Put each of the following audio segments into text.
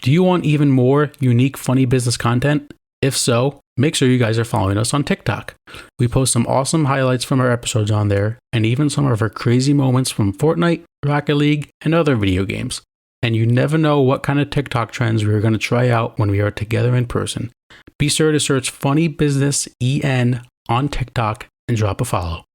Do you want even more unique, funny business content? If so, make sure you guys are following us on TikTok. We post some awesome highlights from our episodes on there, and even some of our crazy moments from Fortnite, Rocket League, and other video games. And you never know what kind of TikTok trends we're going to try out when we are together in person. Be sure to search Funny Business EN on TikTok and drop a follow.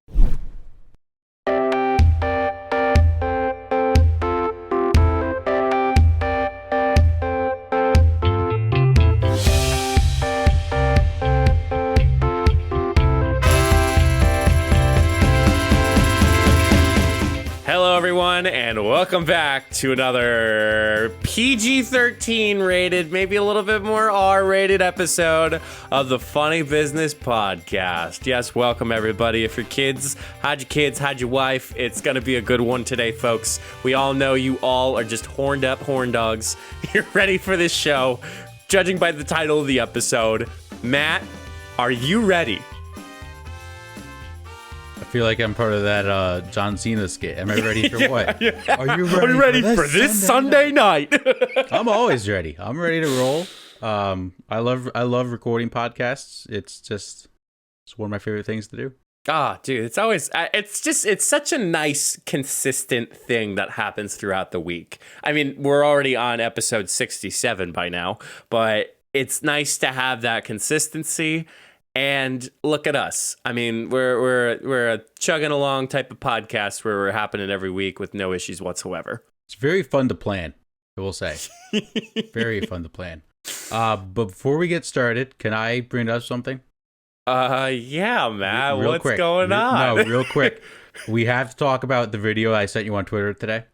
Hello, everyone, and welcome back to another PG-13 rated, maybe a little bit more R-rated episode of the Funny Business Podcast. Yes, welcome, everybody. If your kids, hide your wife. It's going to be a good one today, folks. We all know you all are just horned up horn dogs. You're ready for this show, judging by the title of the episode. Matt, are you ready? I feel like I'm part of that John Cena skit. Am I ready for what? Yeah. Are you ready for this Sunday night? I'm always ready. I'm ready to roll. I love recording podcasts. It's one of my favorite things to do. Dude, it's such a nice, consistent thing that happens throughout the week. I mean, we're already on episode 67 by now, but it's nice to have that consistency. And look at us. I mean, we're a chugging along type of podcast where we're happening every week with no issues whatsoever. It's very fun to plan, I will say. Very fun to plan. But before we get started, can I bring up something? Yeah, Matt. Real what's quick. going on? No, real quick. We have to talk about the video I sent you on Twitter today.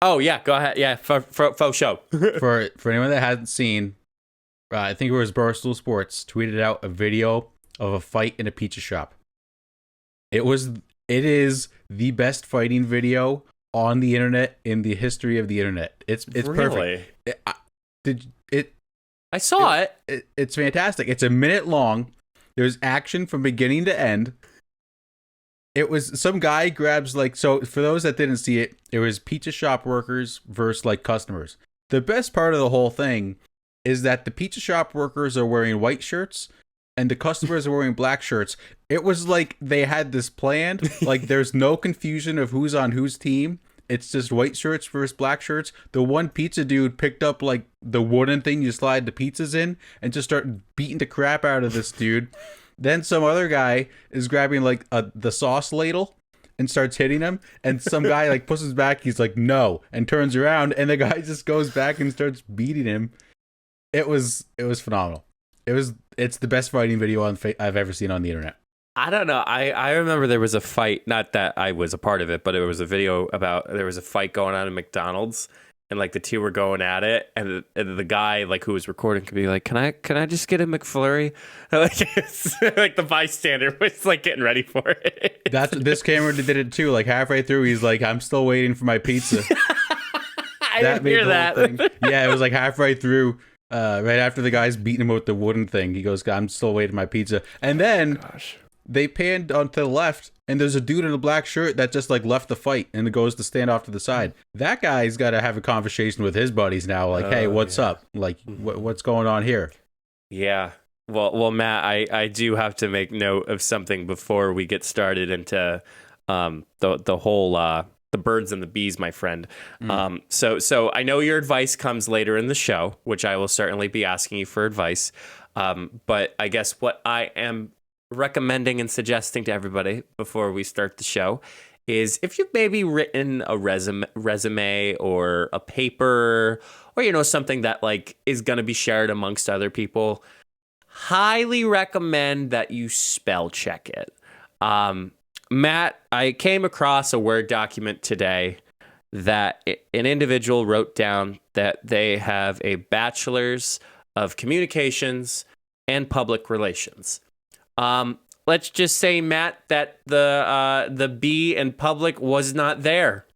Oh, yeah, go ahead. Yeah, for show. For anyone that hasn't seen, I think it was Barstool Sports tweeted out a video of a fight in a pizza shop. It is the best fighting video on the internet in the history of the internet. It's really? Perfect. I saw it. It's fantastic. It's a minute long. There's action from beginning to end. It was some guy grabs so for those that didn't see it, it was pizza shop workers versus customers. The best part of the whole thing is that the pizza shop workers are wearing white shirts and the customers are wearing black shirts. It was like they had this planned. There's no confusion of who's on whose team. It's just white shirts versus black shirts. The one pizza dude picked up the wooden thing you slide the pizzas in and just started beating the crap out of this dude. Then some other guy is grabbing the sauce ladle and starts hitting him. And some guy pushes back. He's like, no, and turns around. And the guy just goes back and starts beating him. It was phenomenal. It's the best fighting video I've ever seen on the internet. I don't know. I remember there was a fight, not that I was a part of it, but it was a video about there was a fight going on in McDonald's and the two were going at it and the guy who was recording could be like, can I just get a McFlurry? The bystander was getting ready for it. This camera did it too. Halfway through, he's like, I'm still waiting for my pizza. I didn't hear that. Yeah, it was halfway through. Right after the guy's beating him with the wooden thing, he goes, I'm still waiting for my pizza. And then they panned onto the left, and there's a dude in a black shirt that just left the fight and goes to stand off to the side. That guy's got to have a conversation with his buddies now. Hey, what's up? What's going on here? Yeah. Well, Matt, I do have to make note of something before we get started into the whole the birds and the bees, my friend. So I know your advice comes later in the show, which I will certainly be asking you for advice. But I guess what I am recommending and suggesting to everybody before we start the show is if you've maybe written a resume or a paper or, something that is going to be shared amongst other people, highly recommend that you spell check it. Matt, I came across a Word document today that an individual wrote down that they have a bachelor's of communications and public relations. Let's just say, Matt, that the B in public was not there.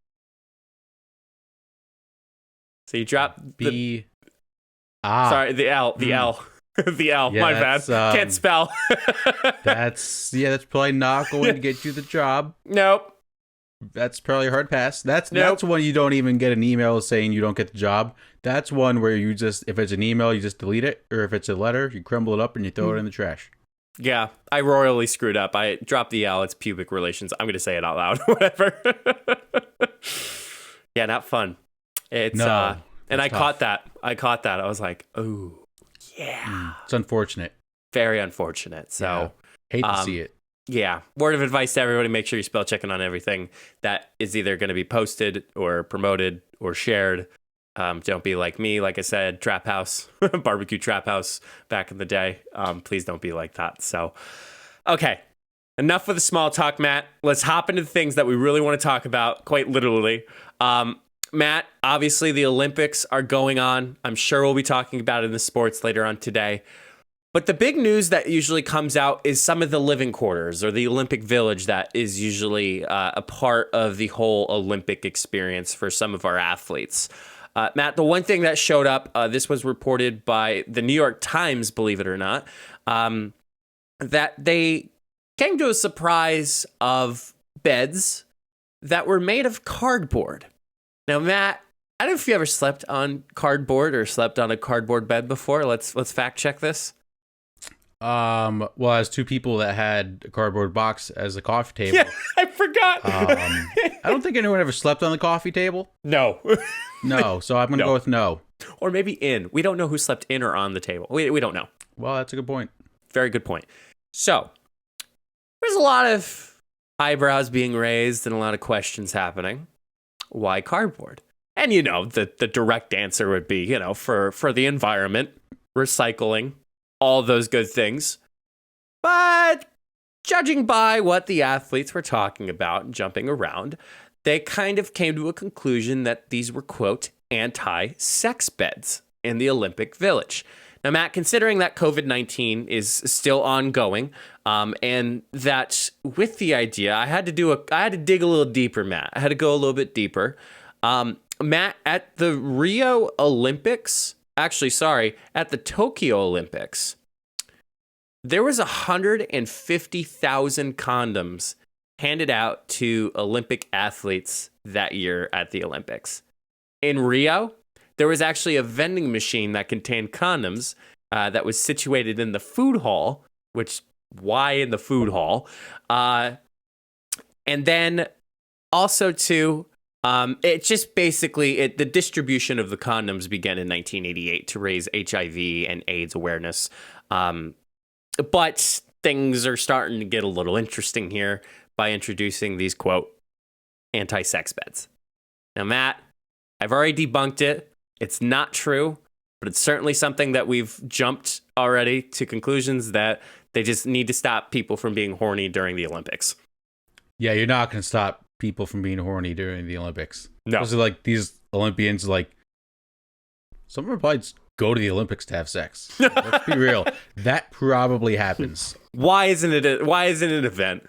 So you dropped B. Sorry, the L. The L. The L. Yeah, my bad. Can't spell. That's probably not going to get you the job. Nope. That's probably a hard pass. That's Nope. one you don't even get an email saying you don't get the job. That's one where you just, if it's an email, you just delete it, or if it's a letter, you crumble it up and you throw it in the trash. Yeah, I royally screwed up. I dropped the L. It's pubic relations. I'm going to say it out loud. Whatever. Yeah, not fun. It's and I caught that. I was like, oh, yeah. It's unfortunate. Very unfortunate. So hate to see it. Yeah. Word of advice to everybody, make sure you spell checking on everything that is either going to be posted or promoted or shared. Don't be like me, like I said, Trap House, barbecue Trap House back in the day. Please don't be like that. So, okay. Enough with the small talk, Matt. Let's hop into the things that we really want to talk about, quite literally. Matt, obviously the Olympics are going on. I'm sure we'll be talking about it in the sports later on today. But the big news that usually comes out is some of the living quarters or the Olympic Village that is usually a part of the whole Olympic experience for some of our athletes. Matt, the one thing that showed up, this was reported by the New York Times, believe it or not, that they came to a surprise of beds that were made of cardboard. Now, Matt, I don't know if you ever slept on cardboard or slept on a cardboard bed before. Let's fact check this. Well, as two people that had a cardboard box as a coffee table. Yeah, I forgot. I don't think anyone ever slept on the coffee table. No. No, so I'm going to go with no. Or maybe in. We don't know who slept in or on the table. We don't know. Well, that's a good point. Very good point. So, there's a lot of eyebrows being raised and a lot of questions happening. Why cardboard? And, the direct answer would be, for the environment, recycling, all those good things. But judging by what the athletes were talking about, jumping around, they kind of came to a conclusion that these were, quote, anti-sex beds in the Olympic Village. Now, Matt, considering that COVID-19 is still ongoing, and that with the idea, I had to dig a little deeper, Matt. I had to go a little bit deeper. Matt, at the Rio Olympics, at the Tokyo Olympics, there was 150,000 condoms handed out to Olympic athletes that year at the Olympics. In Rio, there was actually a vending machine that contained condoms that was situated in the food hall, which, why in the food hall? And then also, too, it just basically, the distribution of the condoms began in 1988 to raise HIV and AIDS awareness. But things are starting to get a little interesting here by introducing these, quote, anti-sex beds. Now, Matt, I've already debunked it. It's not true, but it's certainly something that we've jumped already to conclusions that they just need to stop people from being horny during the Olympics. Yeah, you're not going to stop people from being horny during the Olympics. No. Those are like these Olympians, some of them probably just go to the Olympics to have sex. Let's be real. That probably happens. Why isn't it an event?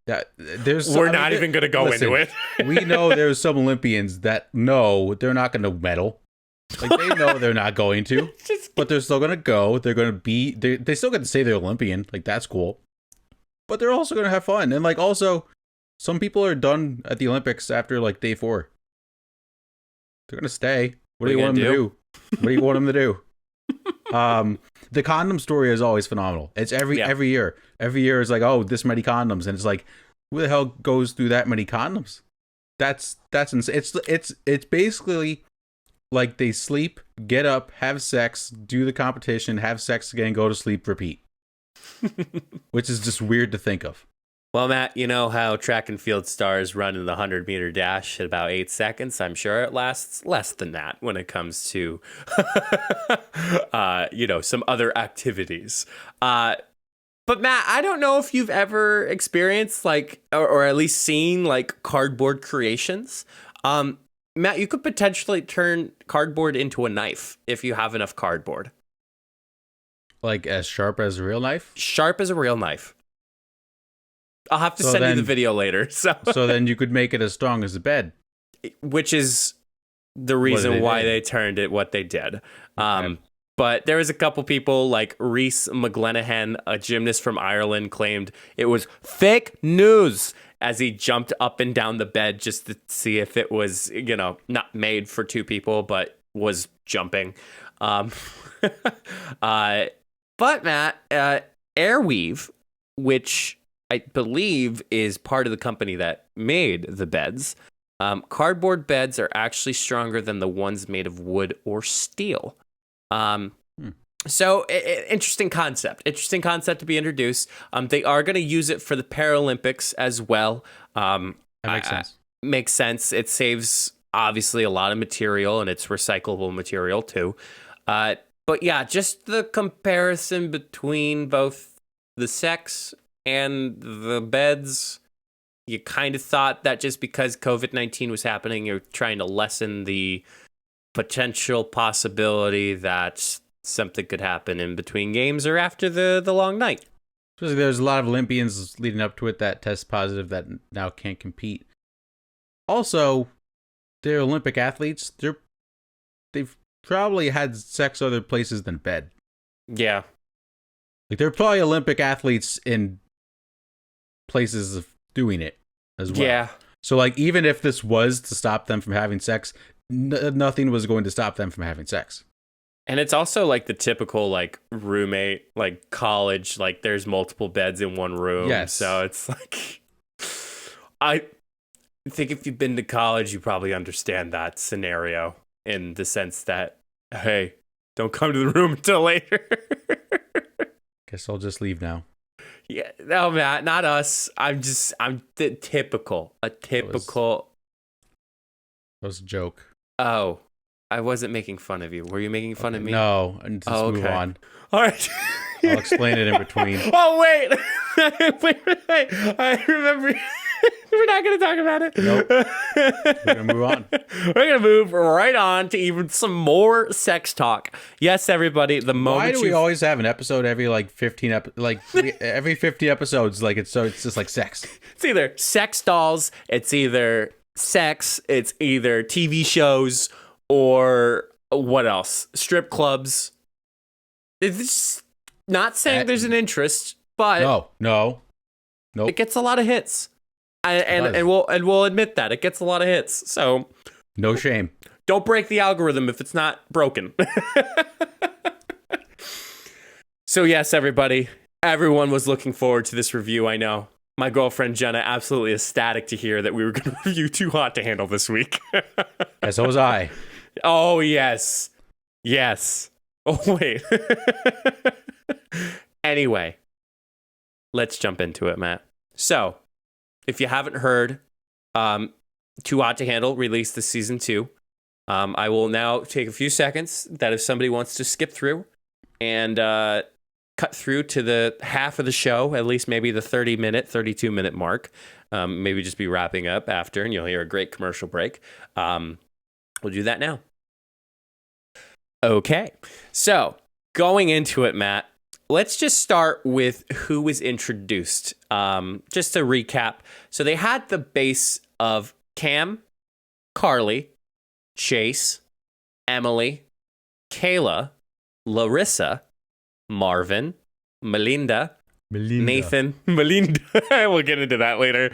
We're not even going to go into it. We know there's some Olympians that know they're not going to medal. They know they're not going to, but they're still going to go. They're going to be, they still get to say they're Olympian. That's cool. But they're also going to have fun. And also, some people are done at the Olympics after day 4. They're going to stay. What do you want them to do? What do you want them to do? The condom story is always phenomenal. It's every year. Every year is this many condoms, and it's who the hell goes through that many condoms? That's insane. It's basically they sleep, get up, have sex, do the competition, have sex again, go to sleep, repeat. Which is just weird to think of. Well, Matt, you know how track and field stars run in the 100-meter dash at about 8 seconds? I'm sure it lasts less than that when it comes to, some other activities. But Matt, I don't know if you've ever experienced or at least seen cardboard creations. Matt, you could potentially turn cardboard into a knife if you have enough cardboard. As sharp as a real knife? Sharp as a real knife. I'll have to send you the video later. So then you could make it as strong as a bed. Which is the reason why they turned it what they did. Okay. But there was a couple people like Reese McGlanahan, a gymnast from Ireland, claimed it was fake news as he jumped up and down the bed just to see if it was, not made for two people, but was jumping. But Matt, Airweave, which I believe is part of the company that made the beds, cardboard beds are actually stronger than the ones made of wood or steel. So interesting concept to be introduced. They are going to use it for the Paralympics as well. That makes sense. Makes sense. It saves obviously a lot of material, and it's recyclable material too. But yeah, just the comparison between both the sex and the beds. You kind of thought that just because COVID-19 was happening, you're trying to lessen the potential possibility that something could happen in between games or after the long night. Especially there's a lot of Olympians leading up to it that test positive that now can't compete. Also, they're Olympic athletes. They've probably had sex other places than bed. Yeah. Like, they're probably Olympic athletes in places of doing it as well. Yeah. So, like, even if this was to stop them from having sex, nothing was going to stop them from having sex. And it's also like the typical like roommate, like college, like there's multiple beds in one room. Yes. So it's like, I think if you've been to college, you probably understand that scenario in the sense that, hey, don't come to the room until later. Guess I'll just leave now. Yeah, no, Matt, not us. I'm the typical. That was a joke. Oh, I wasn't making fun of you. Were you making fun of me? No, and just move on. All right. I'll explain it in between. Oh, wait. wait. I remember. We're not going to talk about it. Nope. We're going to move on. We're going to move right on to even some more sex talk. Yes, everybody, the moment Why do we always have an episode every like 15 every 50 episodes, like it's just like sex? It's either sex dolls, it's either sex, it's either TV shows, or what else? Strip clubs. It's not saying there's an interest, but no. It gets a lot of hits. And we'll admit that it gets a lot of hits. So no shame. Don't break the algorithm if it's not broken. So yes, everybody, everyone was looking forward to this review. I know my girlfriend Jenna absolutely ecstatic to hear that we were going to review Too Hot to Handle this week. And so was I. Oh yes. Oh wait. Anyway, let's jump into it, Matt. So, if you haven't heard, Too Hot to Handle released this season 2. I will now take a few seconds that if somebody wants to skip through and cut through to the half of the show, at least maybe the 32-minute mark, maybe just be wrapping up after, and you'll hear a great commercial break. We'll do that now. Okay, so going into it, Matt, let's just start with who was introduced. Just to recap. So they had the base of Cam, Carly, Chase, Emily, Kayla, Larissa, Marvin, Melinda. Nathan, Melinda. We'll get into that later.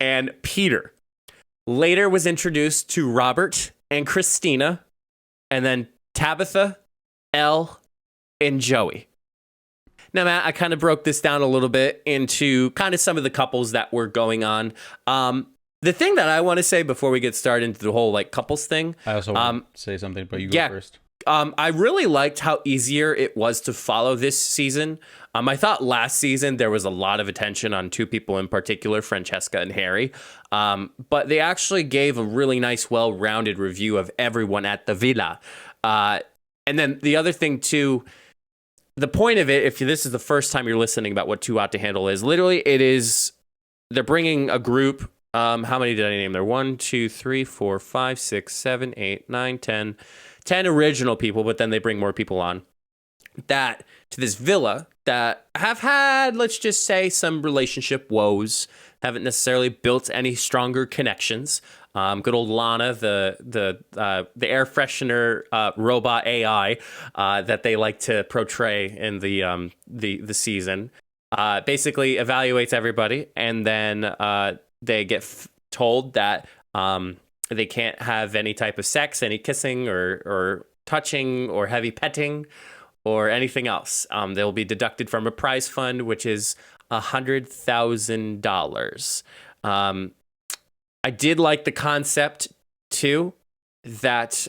And Peter. Later was introduced to Robert and Christina, and then Tabitha, Elle, and Joey. Now, Matt, I kind of broke this down a little bit into kind of some of the couples that were going on. The thing that I want to say before we get started into the whole like couples thing. I also want to say something, but you go first. I really liked how easier it was to follow this season. I thought last season there was a lot of attention on two people in particular, Francesca and Harry. But they actually gave a really nice, well-rounded review of everyone at the villa. And then the other thing too, the point of it, if this is the first time you're listening about what Too Hot to Handle is, literally it is, they're bringing a group. How many did I name there? 1, 2, 3, 4, 5, 6, 7, 8, 9, 10. 10 original people, but then they bring more people on that to this villa that have had, let's just say, some relationship woes, haven't necessarily built any stronger connections. Good old Lana, the air freshener robot AI that they like to portray in the season, basically evaluates everybody, and then they get told that they can't have any type of sex, any kissing or touching or heavy petting or anything else. They'll be deducted from a prize fund, which is $100,000. I did like the concept too, that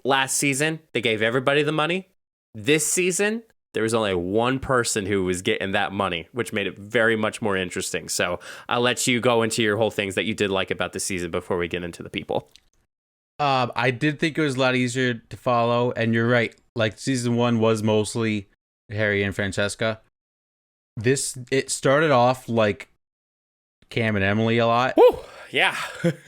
last season they gave everybody the money. This season there was only one person who was getting that money, which made it very much more interesting. So I'll let you go into your whole things that you did like about the season before we get into the people. I did think it was a lot easier to follow, and you're right. Like, season 1 was mostly Harry and Francesca. It started off like Cam and Emily a lot. Woo, yeah.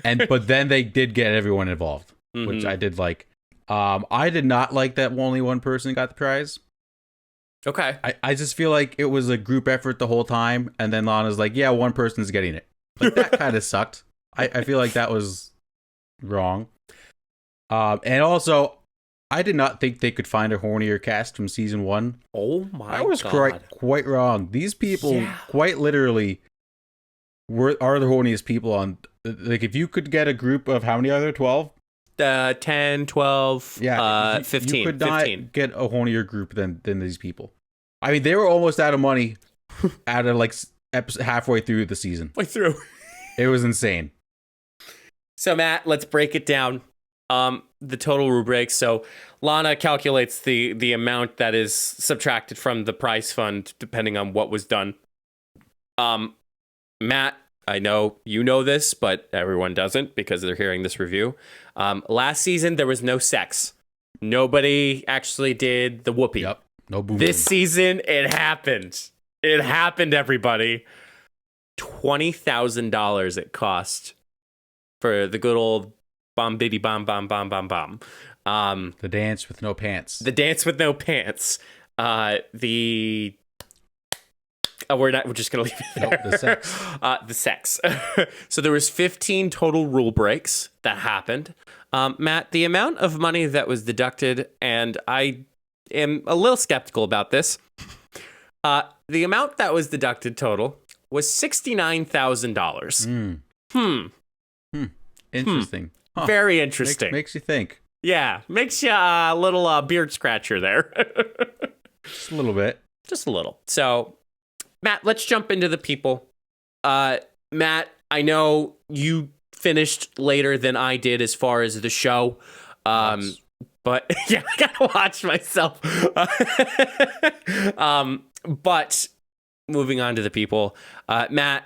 But then they did get everyone involved, which I did like. I did not like that only one person got the prize. Okay. I just feel like it was a group effort the whole time, and then Lana's like, yeah, one person's getting it. Like, that kind of sucked. I feel like that was wrong. And also, I did not think they could find a hornier cast from season 1. Oh my God. I was quite wrong. These people quite literally are the horniest people on. Like, if you could get a group of, how many are there? 12? 10, 12, 15. You could 15. not get a hornier group than these people. I mean, they were almost out of money out of like halfway through the season. It was insane. So Matt, let's break it down. The total rubric. So Lana calculates the amount that is subtracted from the prize fund depending on what was done. Matt, I know you know this, but everyone doesn't because they're hearing this review. Last season there was no sex. Nobody actually did the whoopee. Yep. No boom. This season it happened. It happened, everybody. $20,000 it cost for the good old bom biddy bom bom bom bom bom. The dance with no pants. The dance with no pants. We're just gonna leave it there. Nope, the sex. The sex. So there was 15 total rule breaks that happened. Matt, the amount of money that was deducted, and I am a little skeptical about this. The amount that was deducted total was $69,000. Interesting. Huh. Very interesting. Makes you think. Yeah, makes you a little beard scratcher there. Just a little bit. Just a little. So, Matt, let's jump into the people. Matt, I know you finished later than I did as far as the show. But yeah, I gotta watch myself. But moving on to the people, Matt,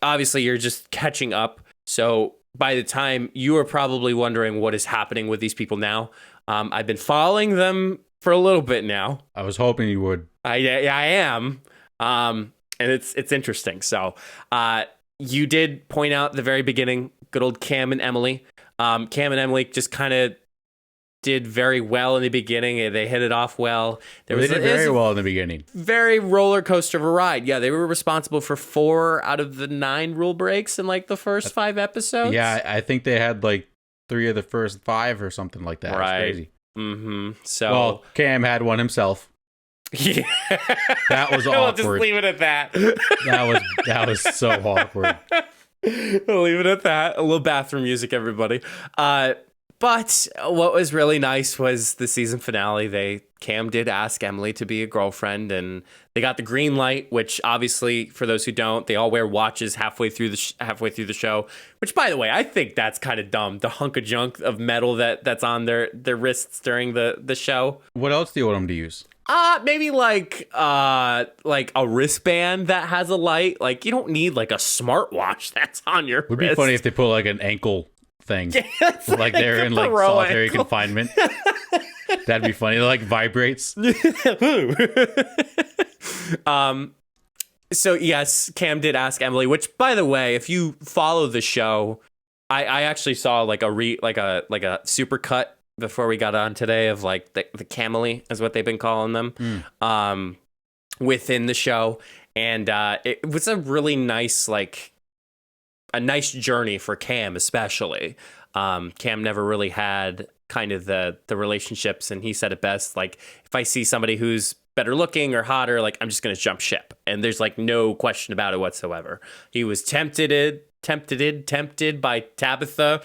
obviously you're just catching up. So by the time you are probably wondering what is happening with these people now, I've been following them for a little bit now. I was hoping you would. I am. And it's interesting. So, you did point out at the very beginning, good old Cam and Emily. Cam and Emily just kind of did very well in the beginning. They hit it off well. They did very well in the beginning. Very roller coaster of a ride. Yeah, they were responsible for 4 out of the 9 rule breaks in like the first 5 episodes. Yeah, I think they had like 3 of the first 5 or something like that. Right. It's crazy. Mm-hmm. So, well, Cam had one himself. Yeah. That was awkward. We'll just leave it at that. That was so awkward. We'll leave it at that. A little bathroom music, everybody. But what was really nice was the season finale. Cam did ask Emily to be a girlfriend, and they got the green light. Which obviously, for those who don't, they all wear watches halfway through the show. Which, by the way, I think that's kind of dumb. The hunk of junk of metal that's on their wrists during the show. What else do you want them to use? Maybe like a wristband that has a light. Like, you don't need like a smartwatch that's on your wrist. Would be funny if they put like an ankle thing. Yeah, like they're in like solitary confinement. That'd be funny. It like vibrates. So yes, Cam did ask Emily, which, by the way, if you follow the show, I actually saw like a super cut before we got on today of like the Camely is what they've been calling them within the show, and it was a really nice, like, a nice journey for Cam, especially. Cam never really had kind of the relationships, and he said it best. Like, if I see somebody who's better looking or hotter, like, I'm just going to jump ship. And there's like no question about it whatsoever. He was tempted by Tabitha.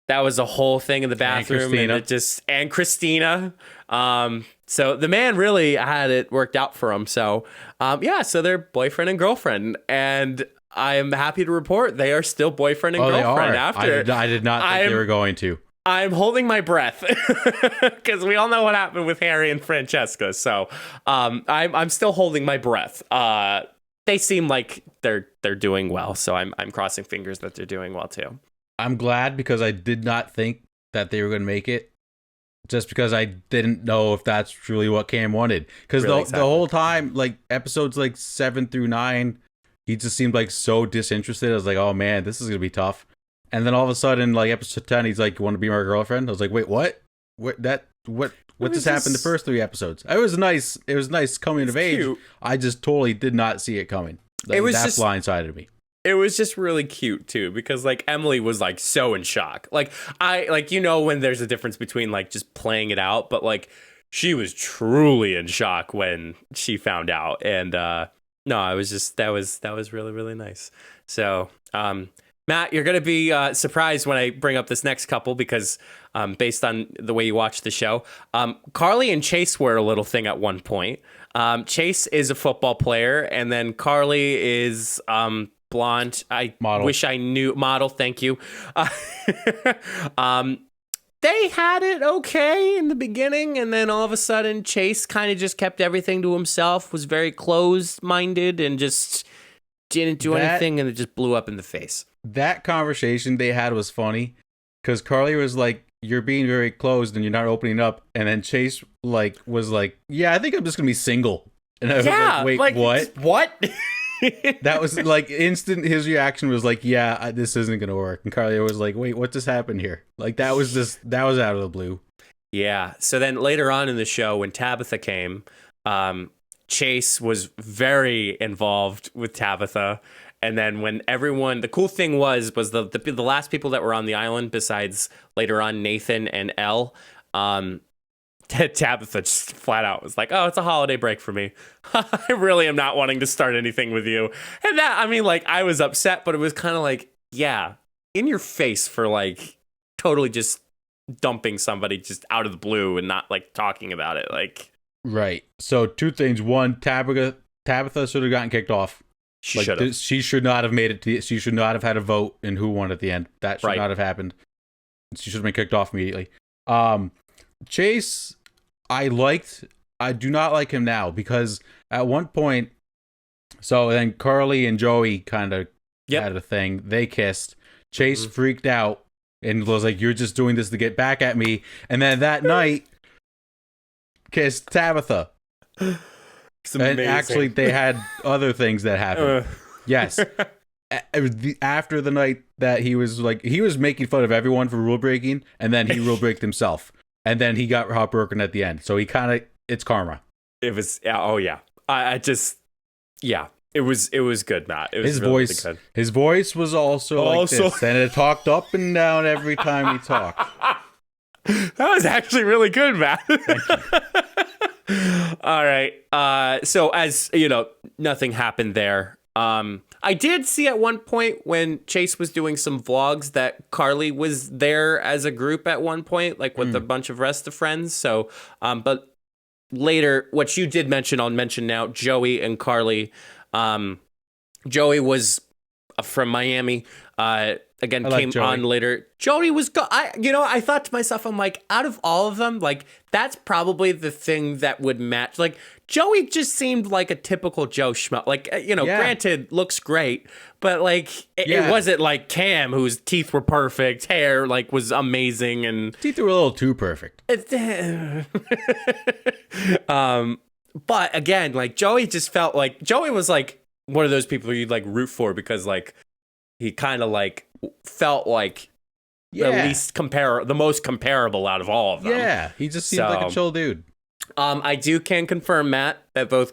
That was a whole thing in the bathroom, and Christina. So the man really had it worked out for him. So, so they're boyfriend and girlfriend, and I am happy to report they are still boyfriend and girlfriend after. I did not think they were going to. I'm holding my breath because we all know what happened with Harry and Francesca. So, I'm still holding my breath. They seem like they're doing well. So I'm crossing fingers that they're doing well too. I'm glad, because I did not think that they were going to make it, just because I didn't know if that's truly what Cam wanted. Because the whole time, like episodes like 7 through 9, he just seemed like so disinterested. I was like, oh man, this is going to be tough. And then all of a sudden, like episode 10, he's like, you want to be my girlfriend? I was like, wait, what? What just happened the first 3 episodes? It was nice coming of age. Cute. I just totally did not see it coming. Like, that blindsided me. It was just really cute too, because like Emily was like so in shock. Like when there's a difference between like just playing it out, but like she was truly in shock when she found out. And no, I was just that was really, really nice. So Matt, you're gonna be surprised when I bring up this next couple, because based on the way you watch the show, Carly and Chase were a little thing at one point. Chase is a football player, and then Carly is blonde. Wish I knew model. Thank you. They had it okay in the beginning, and then all of a sudden Chase kind of just kept everything to himself, was very closed-minded, and just didn't do anything, and it just blew up in the face. That conversation they had was funny, because Carly was like, you're being very closed and you're not opening up, and then Chase was like, yeah, I think I'm just gonna be single. And I was like, wait, what? That was like instant. His reaction was like, yeah, this isn't gonna work. And Carly was like, wait, what just happened here? Like, that was out of the blue. Yeah. So then later on in the show, when Tabitha came, Chase was very involved with Tabitha. And then when the cool thing was the last people that were on the island, besides later on Nathan and Elle, Tabitha just flat out was like, oh, it's a holiday break for me. I really am not wanting to start anything with you. And that, I mean, like, I was upset, but it was kind of like, yeah, in your face for like totally just dumping somebody just out of the blue and not like talking about it. Like, right. So 2 things. One, Tabitha should have gotten kicked off. She should not have made it. She should not have had a vote in who won at the end. That should not have happened. She should have been kicked off immediately. Chase, I do not like him now, because at one point, so then Carly and Joey kind of had a thing. They kissed. Chase freaked out and was like, you're just doing this to get back at me. And then that night, kissed Tabitha. And actually, they had other things that happened. Yes. It was after the night that he was making fun of everyone for rule breaking, and then he rule breaked himself. And then he got heartbroken at the end. So it's karma. It was, oh yeah. It was good, Matt. It was his voice was also like this, and it talked up and down every time he talked. That was actually really good, Matt. All right. So as you know, nothing happened there. I did see at one point when Chase was doing some vlogs that Carly was there as a group at one point, like with a bunch of rest of friends. So, but later, what you did mention, I'll mention now, Joey and Carly. Joey was from Miami. Again, came on later. Joey was I thought to myself, I'm like, out of all of them, like, that's probably the thing that would match. Like, Joey just seemed like a typical Joe Schmo. Like, granted, looks great, but like, it wasn't like Cam, whose teeth were perfect, hair like was amazing, and teeth were a little too perfect. But again, like, Joey just felt like Joey was like one of those people you'd like root for, because like he kind of like felt like the most comparable out of all of them. Yeah, he just seemed like a chill dude. I can confirm, Matt, that both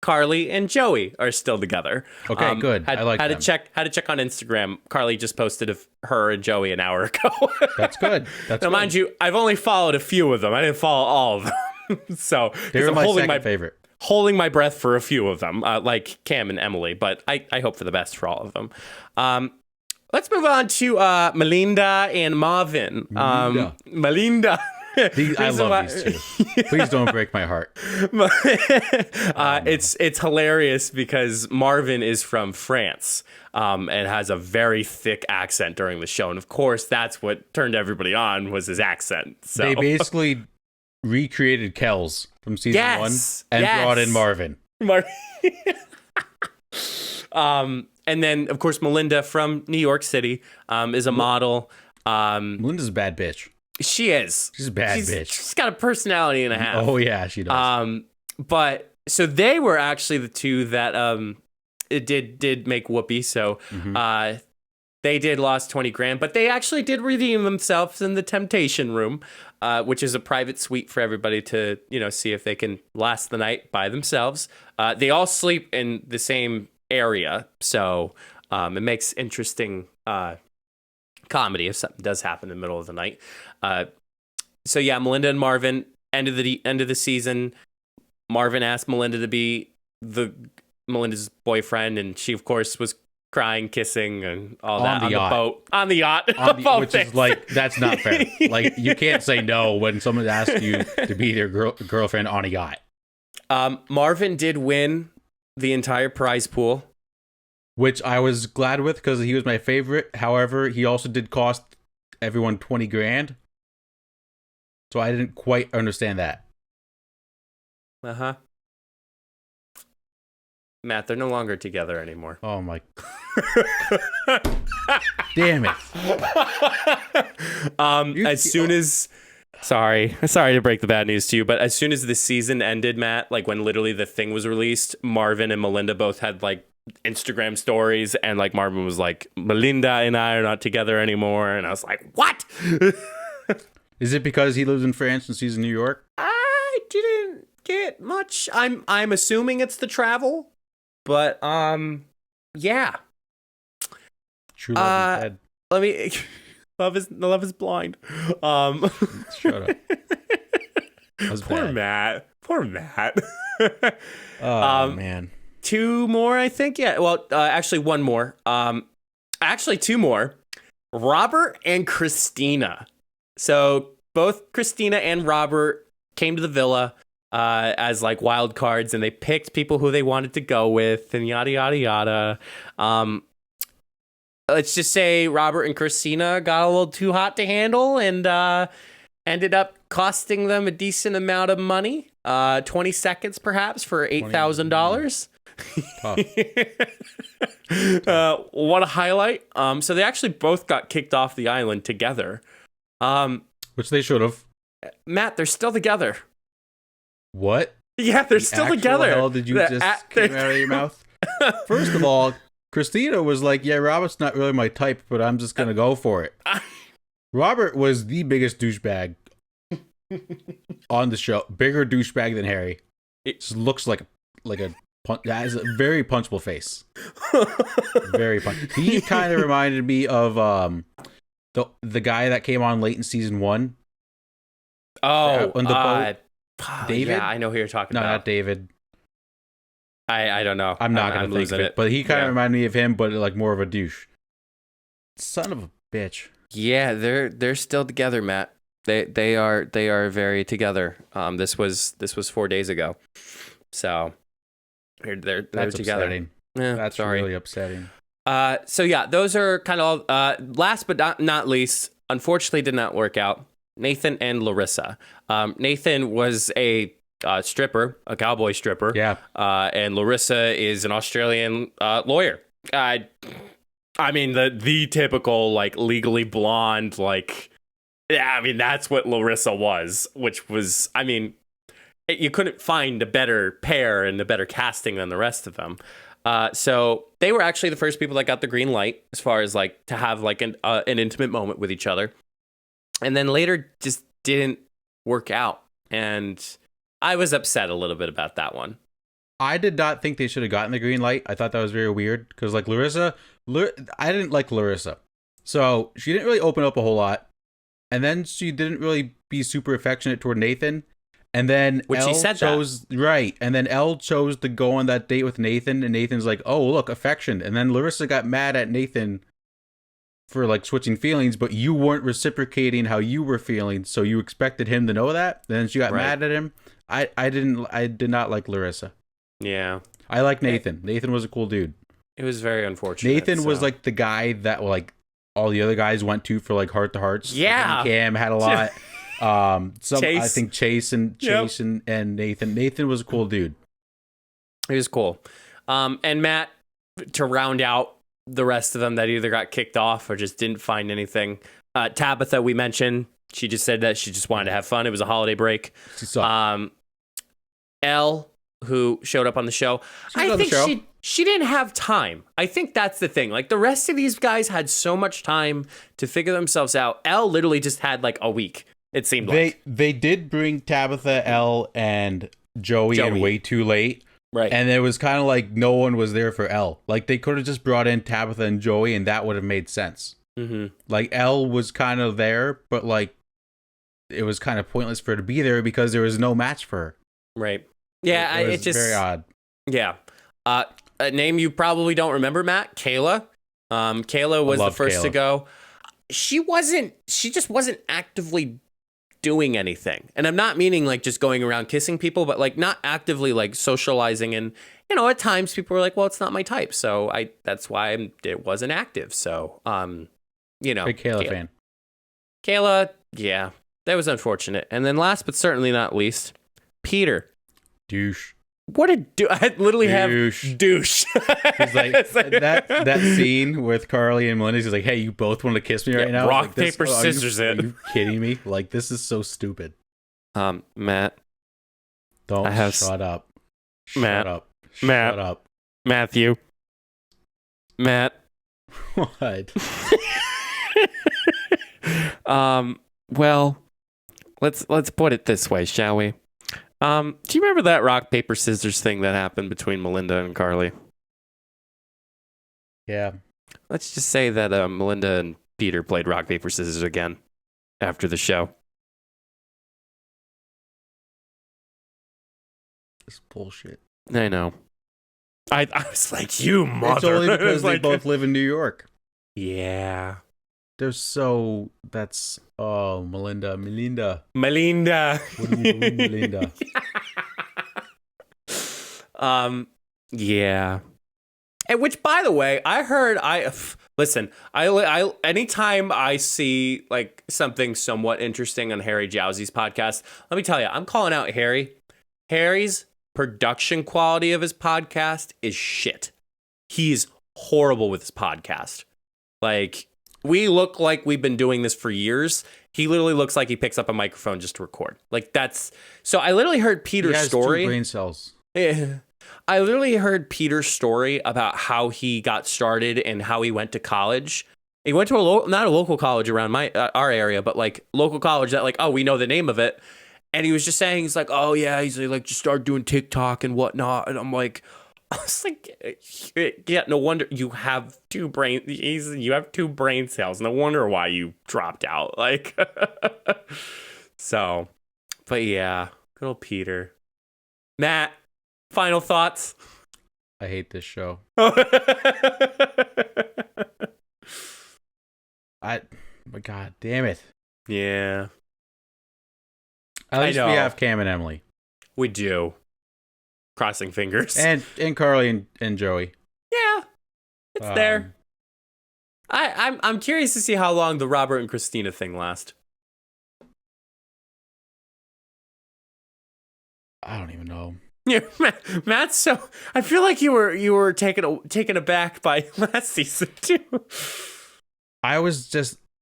Carly and Joey are still together. Okay, good. I like had them. to check on Instagram. Carly just posted of her and Joey an hour ago. That's good. That's now, good. mind you, I've only followed a few of them. I didn't follow all of them. So They were I'm my second favorite. holding my breath for a few of them, like Cam and Emily, but I hope for the best for all of them. Let's move on to Melinda and Marvin. Melinda. I love these two. Please don't break my heart. It's hilarious because Marvin is from France and has a very thick accent during the show. And of course, that's what turned everybody on was his accent. So They basically recreated Kells from season 1 and brought in Marvin. And then, of course, Melinda from New York City is a model. Melinda's a bad bitch. She is. She's a bad bitch. She's got a personality and a half. Oh, yeah, she does. But so they were actually the two that it did make Whoopi. So they did lost 20 grand, but they actually did redeem themselves in the Temptation Room, which is a private suite for everybody to, see if they can last the night by themselves. They all sleep in the same area, so it makes interesting comedy if something does happen in the middle of the night. So yeah, Melinda and Marvin, end of the season, Marvin asked Melinda to be Melinda's boyfriend, and she of course was crying, kissing, and all that on the boat. On the yacht. Which is like, that's not fair. Like, you can't say no when someone asks you to be their girlfriend on a yacht. Marvin did win the entire prize pool, which I was glad with because he was my favorite. However, he also did cost everyone 20 grand. So I didn't quite understand that. Matt, they're no longer together anymore. Oh my. Damn it. Sorry to break the bad news to you, but as soon as the season ended, Matt, like when literally the thing was released, Marvin and Melinda both had like Instagram stories, and like Marvin was like, Melinda and I are not together anymore, and I was like, what? Is it because he lives in France and she's in New York? I didn't get much. I'm assuming it's the travel, but yeah. True love is dead. Let me love is blind. Shut up. Poor Matt. Oh man. Two more, I think. Yeah. Well, actually, one more. Actually, two more. Robert and Christina. So both Christina and Robert came to the villa as like wild cards, and they picked people who they wanted to go with, and yada yada yada. Let's just say Robert and Christina got a little too hot to handle, and ended up costing them a decent amount of money. 20 seconds, perhaps, for $8,000. What a highlight. So they actually both got kicked off the island together. Which they should have. Matt, they're still together. What? Yeah, they're still together. Hell did you just came out of your mouth? First of all, Christina was like, yeah, Robert's not really my type, but I'm just going to go for it. Robert was the biggest douchebag on the show. Bigger douchebag than Harry. It just looks like a has a very punchable face. Very punch. He kind of reminded me of the guy that came on late in season 1. Oh, on the boat. David? Yeah, I know who you're talking about. No, not David. I don't know. I'm not going to think of it. But he kind of reminded me of him, but like more of a douche. Son of a bitch. Yeah, they're still together, Matt. They are very together. This was 4 days ago. So they're together. Upsetting. Yeah, that's really upsetting. So yeah, those are kind of all, last but not least, unfortunately did not work out. Nathan and Larissa. Nathan was a stripper, a cowboy stripper. Yeah. And Larissa is an Australian lawyer. I mean the typical like legally blonde, like, yeah, I mean that's what Larissa was, which was, I mean, you couldn't find a better pair and a better casting than the rest of them. So they were actually the first people that got the green light as far as like to have like an intimate moment with each other. And then later just didn't work out. And I was upset a little bit about that one. I did not think they should have gotten the green light. I thought that was very weird because like Larissa, I didn't like Larissa, so she didn't really open up a whole lot, and then she didn't really be super affectionate toward Nathan. And then Which Elle she said chose right, and then Elle chose to go on that date with Nathan, and Nathan's like, "Oh, look, affection." And then Larissa got mad at Nathan for like switching feelings, but you weren't reciprocating how you were feeling, so you expected him to know that. Then she got mad at him. I did not like Larissa. Yeah. I like Nathan. Nathan was a cool dude. It was very unfortunate. Nathan was like the guy that like all the other guys went to for like heart to hearts. Yeah. Like, Cam had a lot. Chase. I think Chase and Nathan. Nathan was a cool dude. He was cool. And Matt, to round out the rest of them that either got kicked off or just didn't find anything. Tabitha, we mentioned, she just said that she just wanted to have fun. It was a holiday break. She sucked. Elle, who showed up on the show, I think she didn't have time. I think that's the thing. Like the rest of these guys had so much time to figure themselves out. Elle literally just had like a week. It seemed like they did bring Tabitha, Elle, and Joey in way too late. Right. And it was kind of like no one was there for Elle. Like they could have just brought in Tabitha and Joey and that would have made sense. Mm-hmm. Like Elle was kind of there, but like it was kind of pointless for her to be there because there was no match for her. Right. Yeah, it was it's just very odd. Yeah. A name you probably don't remember, Matt, Kayla. Kayla was the first to go. She just wasn't actively doing anything. And I'm not meaning like just going around kissing people, but like not actively like socializing. And, you know, at times people were like, well, it's not my type. So that's why it wasn't active. So, you know. Big Kayla fan. Kayla, yeah, that was unfortunate. And then last but certainly not least, Peter. Douche. What a I literally douche. Have douche. He's like that scene with Carly and Melinda. He's like, "Hey, you both want to kiss me right now?" Rock, like, paper, scissors. Are you kidding me? Like this is so stupid. Matt, shut up. Matt, Shut up. Matt, Shut up. Matthew, Matt. What? Well, let's put it this way, shall we? Do you remember that rock, paper, scissors thing that happened between Melinda and Carly? Yeah. Let's just say that Melinda and Peter played rock, paper, scissors again after the show. It's bullshit. I know. I was like, you mother. It's only because they both live in New York. Yeah. That's Melinda. Melinda. Melinda. Yeah. And which, by the way, I heard. Listen. I anytime I see like something somewhat interesting on Harry Jowsey's podcast, let me tell you, I'm calling out Harry. Harry's production quality of his podcast is shit. He's horrible with his podcast. Like, we look like we've been doing this for years. He literally looks like he picks up a microphone just to record. Like, that's... So I literally heard Peter's story. He has 2 brain cells. Yeah. I literally heard Peter's story about how he got started and how he went to college. He went to not a local college around our area, but like local college that like, oh, we know the name of it. And he was just saying, he's like, oh yeah, he's like, just start doing TikTok and whatnot. And I'm like, I was like, yeah, no wonder you have 2 brain. You have 2 brain cells. No wonder why you dropped out. Like, so, but yeah, good old Peter. Matt, final thoughts. I hate this show. But god damn it. Yeah. At least we have Cam and Emily. We do. Crossing fingers. And Carly and Joey. Yeah. It's there. I'm curious to see how long the Robert and Christina thing lasts. I don't even know. Yeah, Matt. So I feel like you were taken aback by last season too.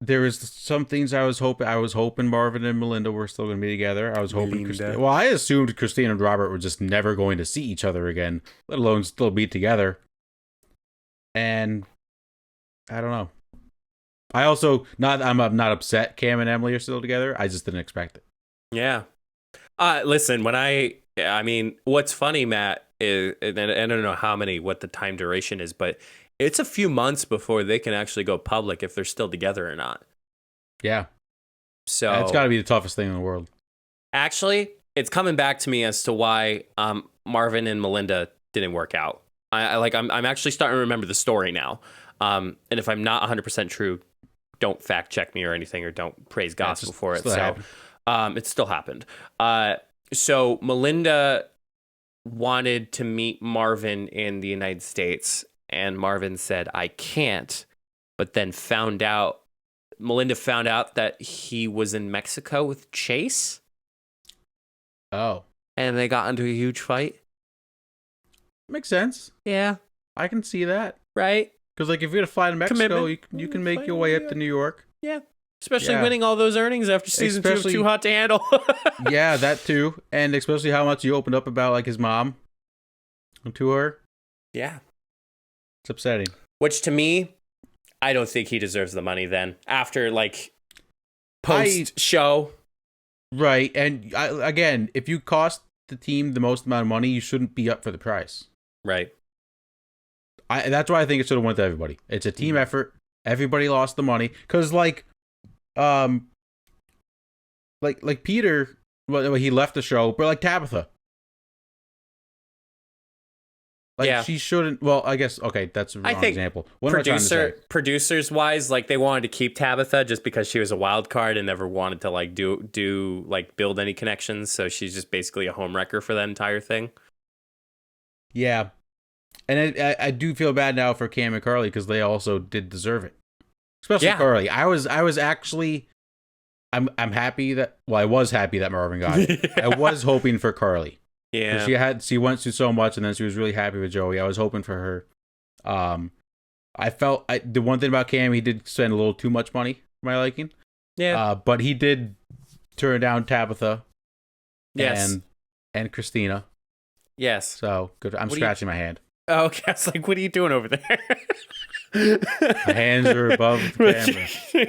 There was some things I was hoping Marvin and Melinda were still going to be together. I was hoping I assumed Christina and Robert were just never going to see each other again, let alone still be together. And I don't know. I also I'm not upset Cam and Emily are still together. I just didn't expect it. Yeah. Listen, I mean, what's funny, Matt, is, and I don't know what the time duration is, but it's a few months before they can actually go public if they're still together or not. Yeah. So It's got to be the toughest thing in the world. Actually, it's coming back to me as to why Marvin and Melinda didn't work out. I'm actually starting to remember the story now. And if I'm not 100% true, don't fact check me or anything, or don't praise gospel for it. So it still happened. So Melinda wanted to meet Marvin in the United States, and Marvin said, I can't, but then Melinda found out that he was in Mexico with Chase. Oh. And they got into a huge fight. Makes sense. Yeah. I can see that. Right? Because, like, if you're going to fly to Mexico, you can make your way up to New York. Yeah. Especially winning all those earnings after season 2 of Too Hot to Handle. Yeah, that too. And especially how much you opened up about, like, his mom to her. Yeah. It's upsetting. Which, to me, I don't think he deserves the money then. After, like, post-show. Right. And, again, if you cost the team the most amount of money, you shouldn't be up for the price. Right. That's why I think it should have went to everybody. It's a team effort. Everybody lost the money. Because, like Peter, well, he left the show, but like Tabitha. She shouldn't. Well, I guess that's a wrong example. What producers wise, like they wanted to keep Tabitha just because she was a wild card and never wanted to like do like build any connections. So she's just basically a homewrecker for that entire thing. Yeah, and I do feel bad now for Cam and Carly because they also did deserve it, especially Carly. I was actually, I'm happy that I was happy that Marvin got it. I was hoping for Carly. Yeah, she went through so much, and then she was really happy with Joey. I was hoping for her. I felt the one thing about Cam, he did spend a little too much money for my liking. Yeah, but he did turn down Tabitha. Yes, and Christina. Yes. So good. I'm scratching my hand. Oh, okay. I was like, what are you doing over there? My hands are above the camera.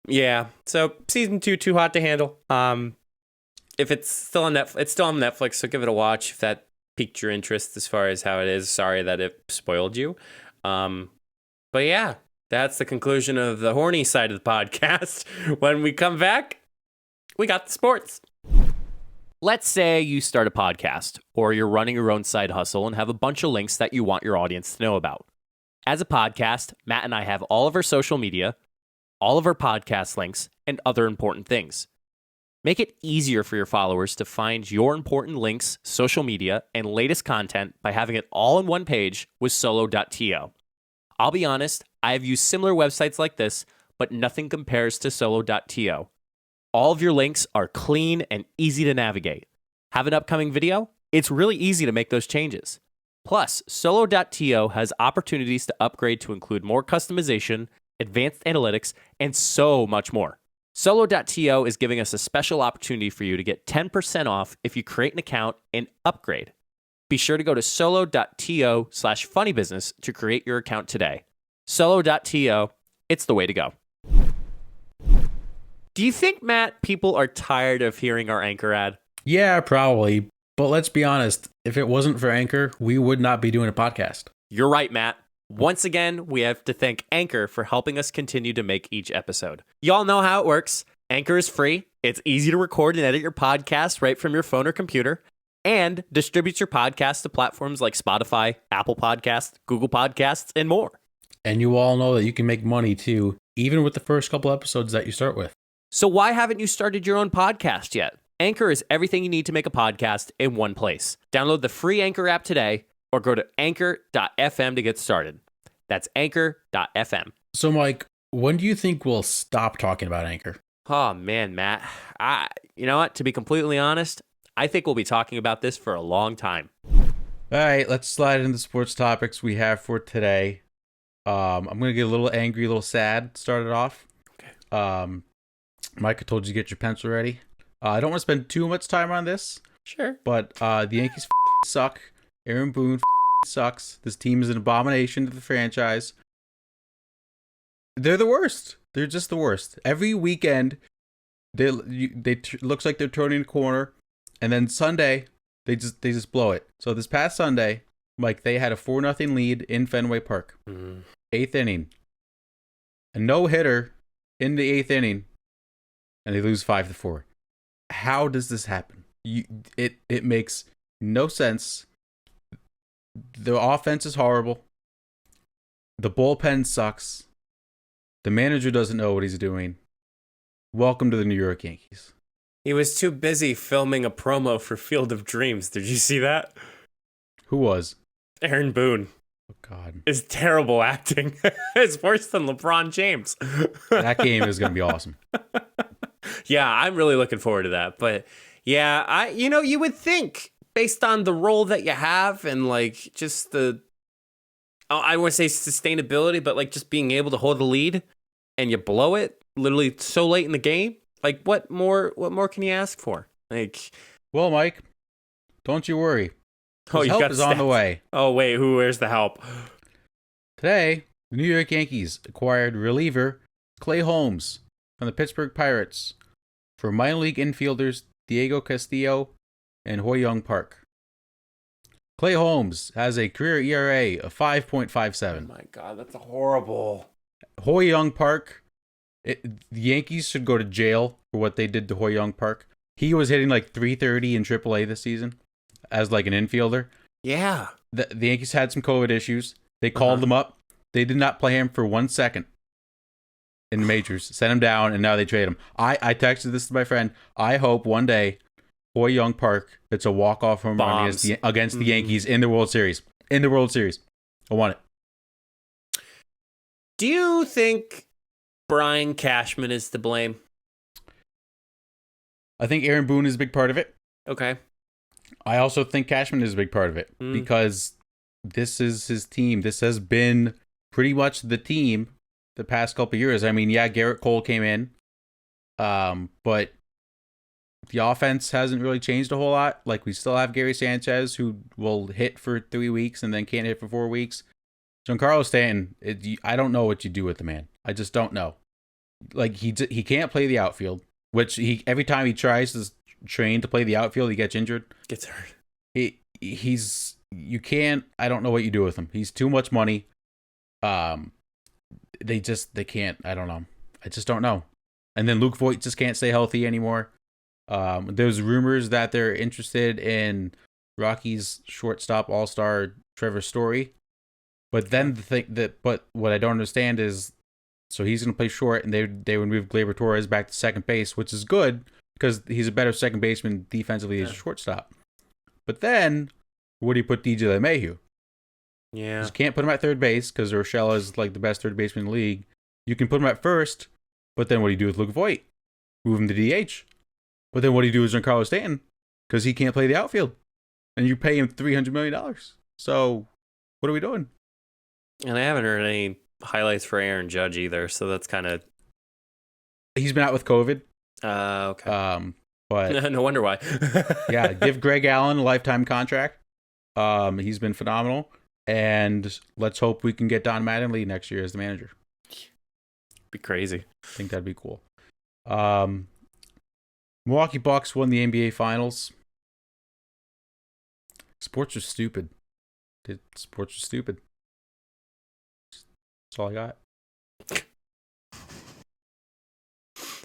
Yeah. So season 2, Too Hot to Handle. If it's still on Netflix, it's still on Netflix, so give it a watch if that piqued your interest as far as how it is. Sorry that it spoiled you. But yeah, that's the conclusion of the horny side of the podcast. When we come back, we got the sports. Let's say you start a podcast or you're running your own side hustle and have a bunch of links that you want your audience to know about. As a podcast, Matt and I have all of our social media, all of our podcast links, and other important things. Make it easier for your followers to find your important links, social media, and latest content by having it all in one page with solo.to. I'll be honest, I have used similar websites like this, but nothing compares to solo.to. All of your links are clean and easy to navigate. Have an upcoming video? It's really easy to make those changes. Plus, solo.to has opportunities to upgrade to include more customization, advanced analytics, and so much more. Solo.to is giving us a special opportunity for you to get 10% off if you create an account and upgrade. Be sure to go to solo.to/funnybusiness to create your account today. Solo.to, it's the way to go. Do you think, Matt, people are tired of hearing our Anchor ad? Yeah, probably. But let's be honest, if it wasn't for Anchor, we would not be doing a podcast. You're right, Matt. Once again, we have to thank Anchor for helping us continue to make each episode. Y'all know how it works. Anchor is free. It's easy to record and edit your podcast right from your phone or computer, and distributes your podcast to platforms like Spotify, Apple Podcasts, Google Podcasts, and more. And you all know that you can make money too, even with the first couple episodes that you start with. So why haven't you started your own podcast yet? Anchor is everything you need to make a podcast in one place. Download the free Anchor app today or go to anchor.fm to get started. That's anchor.fm. So, Mike, when do you think we'll stop talking about Anchor? Oh, man, Matt. You know what? To be completely honest, I think we'll be talking about this for a long time. All right, let's slide into the sports topics we have for today. I'm going to get a little angry, a little sad started off. Okay. Mike, I told you to get your pencil ready. I don't want to spend too much time on this. Sure. But the Yankees suck. Aaron Boone sucks. This team is an abomination to the franchise. They're the worst. They're just the worst. Every weekend, looks like they're turning a corner. And then Sunday, they just blow it. So this past Sunday, Mike, they had a 4-0 lead in Fenway Park. 8th inning. A no-hitter in the 8th inning, and they lose 5-4. How does this happen? It makes no sense. The offense is horrible. The bullpen sucks. The manager doesn't know what he's doing. Welcome to the New York Yankees. He was too busy filming a promo for Field of Dreams. Did you see that? Who was? Aaron Boone. Oh, God. Is terrible acting. It's worse than LeBron James. That game is going to be awesome. Yeah, I'm really looking forward to that. But yeah, you would think based on the role that you have and like just I want to say sustainability, but like just being able to hold the lead and you blow it literally so late in the game. Like what more can you ask for? Like, well, Mike, don't you worry. His help is on the way. Oh, wait, where's the help? Today, the New York Yankees acquired reliever Clay Holmes from the Pittsburgh Pirates for minor league infielders Diego Castillo and Ho-Young Park. Clay Holmes has a career ERA of 5.57. Oh my God, that's horrible. Ho-Young Park, the Yankees should go to jail for what they did to Ho-Young Park. He was hitting like .330 in AAA this season as like an infielder. Yeah. The Yankees had some COVID issues. They called him up. They did not play him for 1 second in the majors. Sent him down, and now they trade him. I texted this to my friend. I hope one day Ho-Young Park hits a walk-off home run against the Yankees in the World Series. In the World Series. I want it. Do you think Brian Cashman is to blame? I think Aaron Boone is a big part of it. Okay. I also think Cashman is a big part of it because this is his team. This has been pretty much the team the past couple of years. I mean, yeah, Garrett Cole came in, but the offense hasn't really changed a whole lot. Like, we still have Gary Sanchez, who will hit for 3 weeks and then can't hit for 4 weeks. Giancarlo Stanton, I don't know what you do with the man. I just don't know. Like, he can't play the outfield, which every time he tries to train to play the outfield, he gets injured. Gets hurt. You can't. I don't know what you do with him. He's too much money. They can't. I don't know. I just don't know. And then Luke Voigt just can't stay healthy anymore. There's rumors that they're interested in Rockies shortstop all-star Trevor Story. But then but what I don't understand is, so he's going to play short, and they would move Gleyber Torres back to second base, which is good because he's a better second baseman defensively as a shortstop. But then, where do you put DJ LeMahieu? Yeah. You can't put him at third base because Urshela is like the best third baseman in the league. You can put him at first, but then what do you do with Luke Voigt? Move him to DH. But then what do you do with Giancarlo Stanton? Because he can't play the outfield. And you pay him $300 million. So, what are we doing? And I haven't heard any highlights for Aaron Judge either, so that's kind of... He's been out with COVID. Okay. But no wonder why. yeah, give Greg Allen a lifetime contract. He's been phenomenal. And let's hope we can get Don Mattingly next year as the manager. Be crazy. I think that'd be cool. Milwaukee Bucks won the NBA Finals. Sports are stupid. Sports are stupid. That's all I got.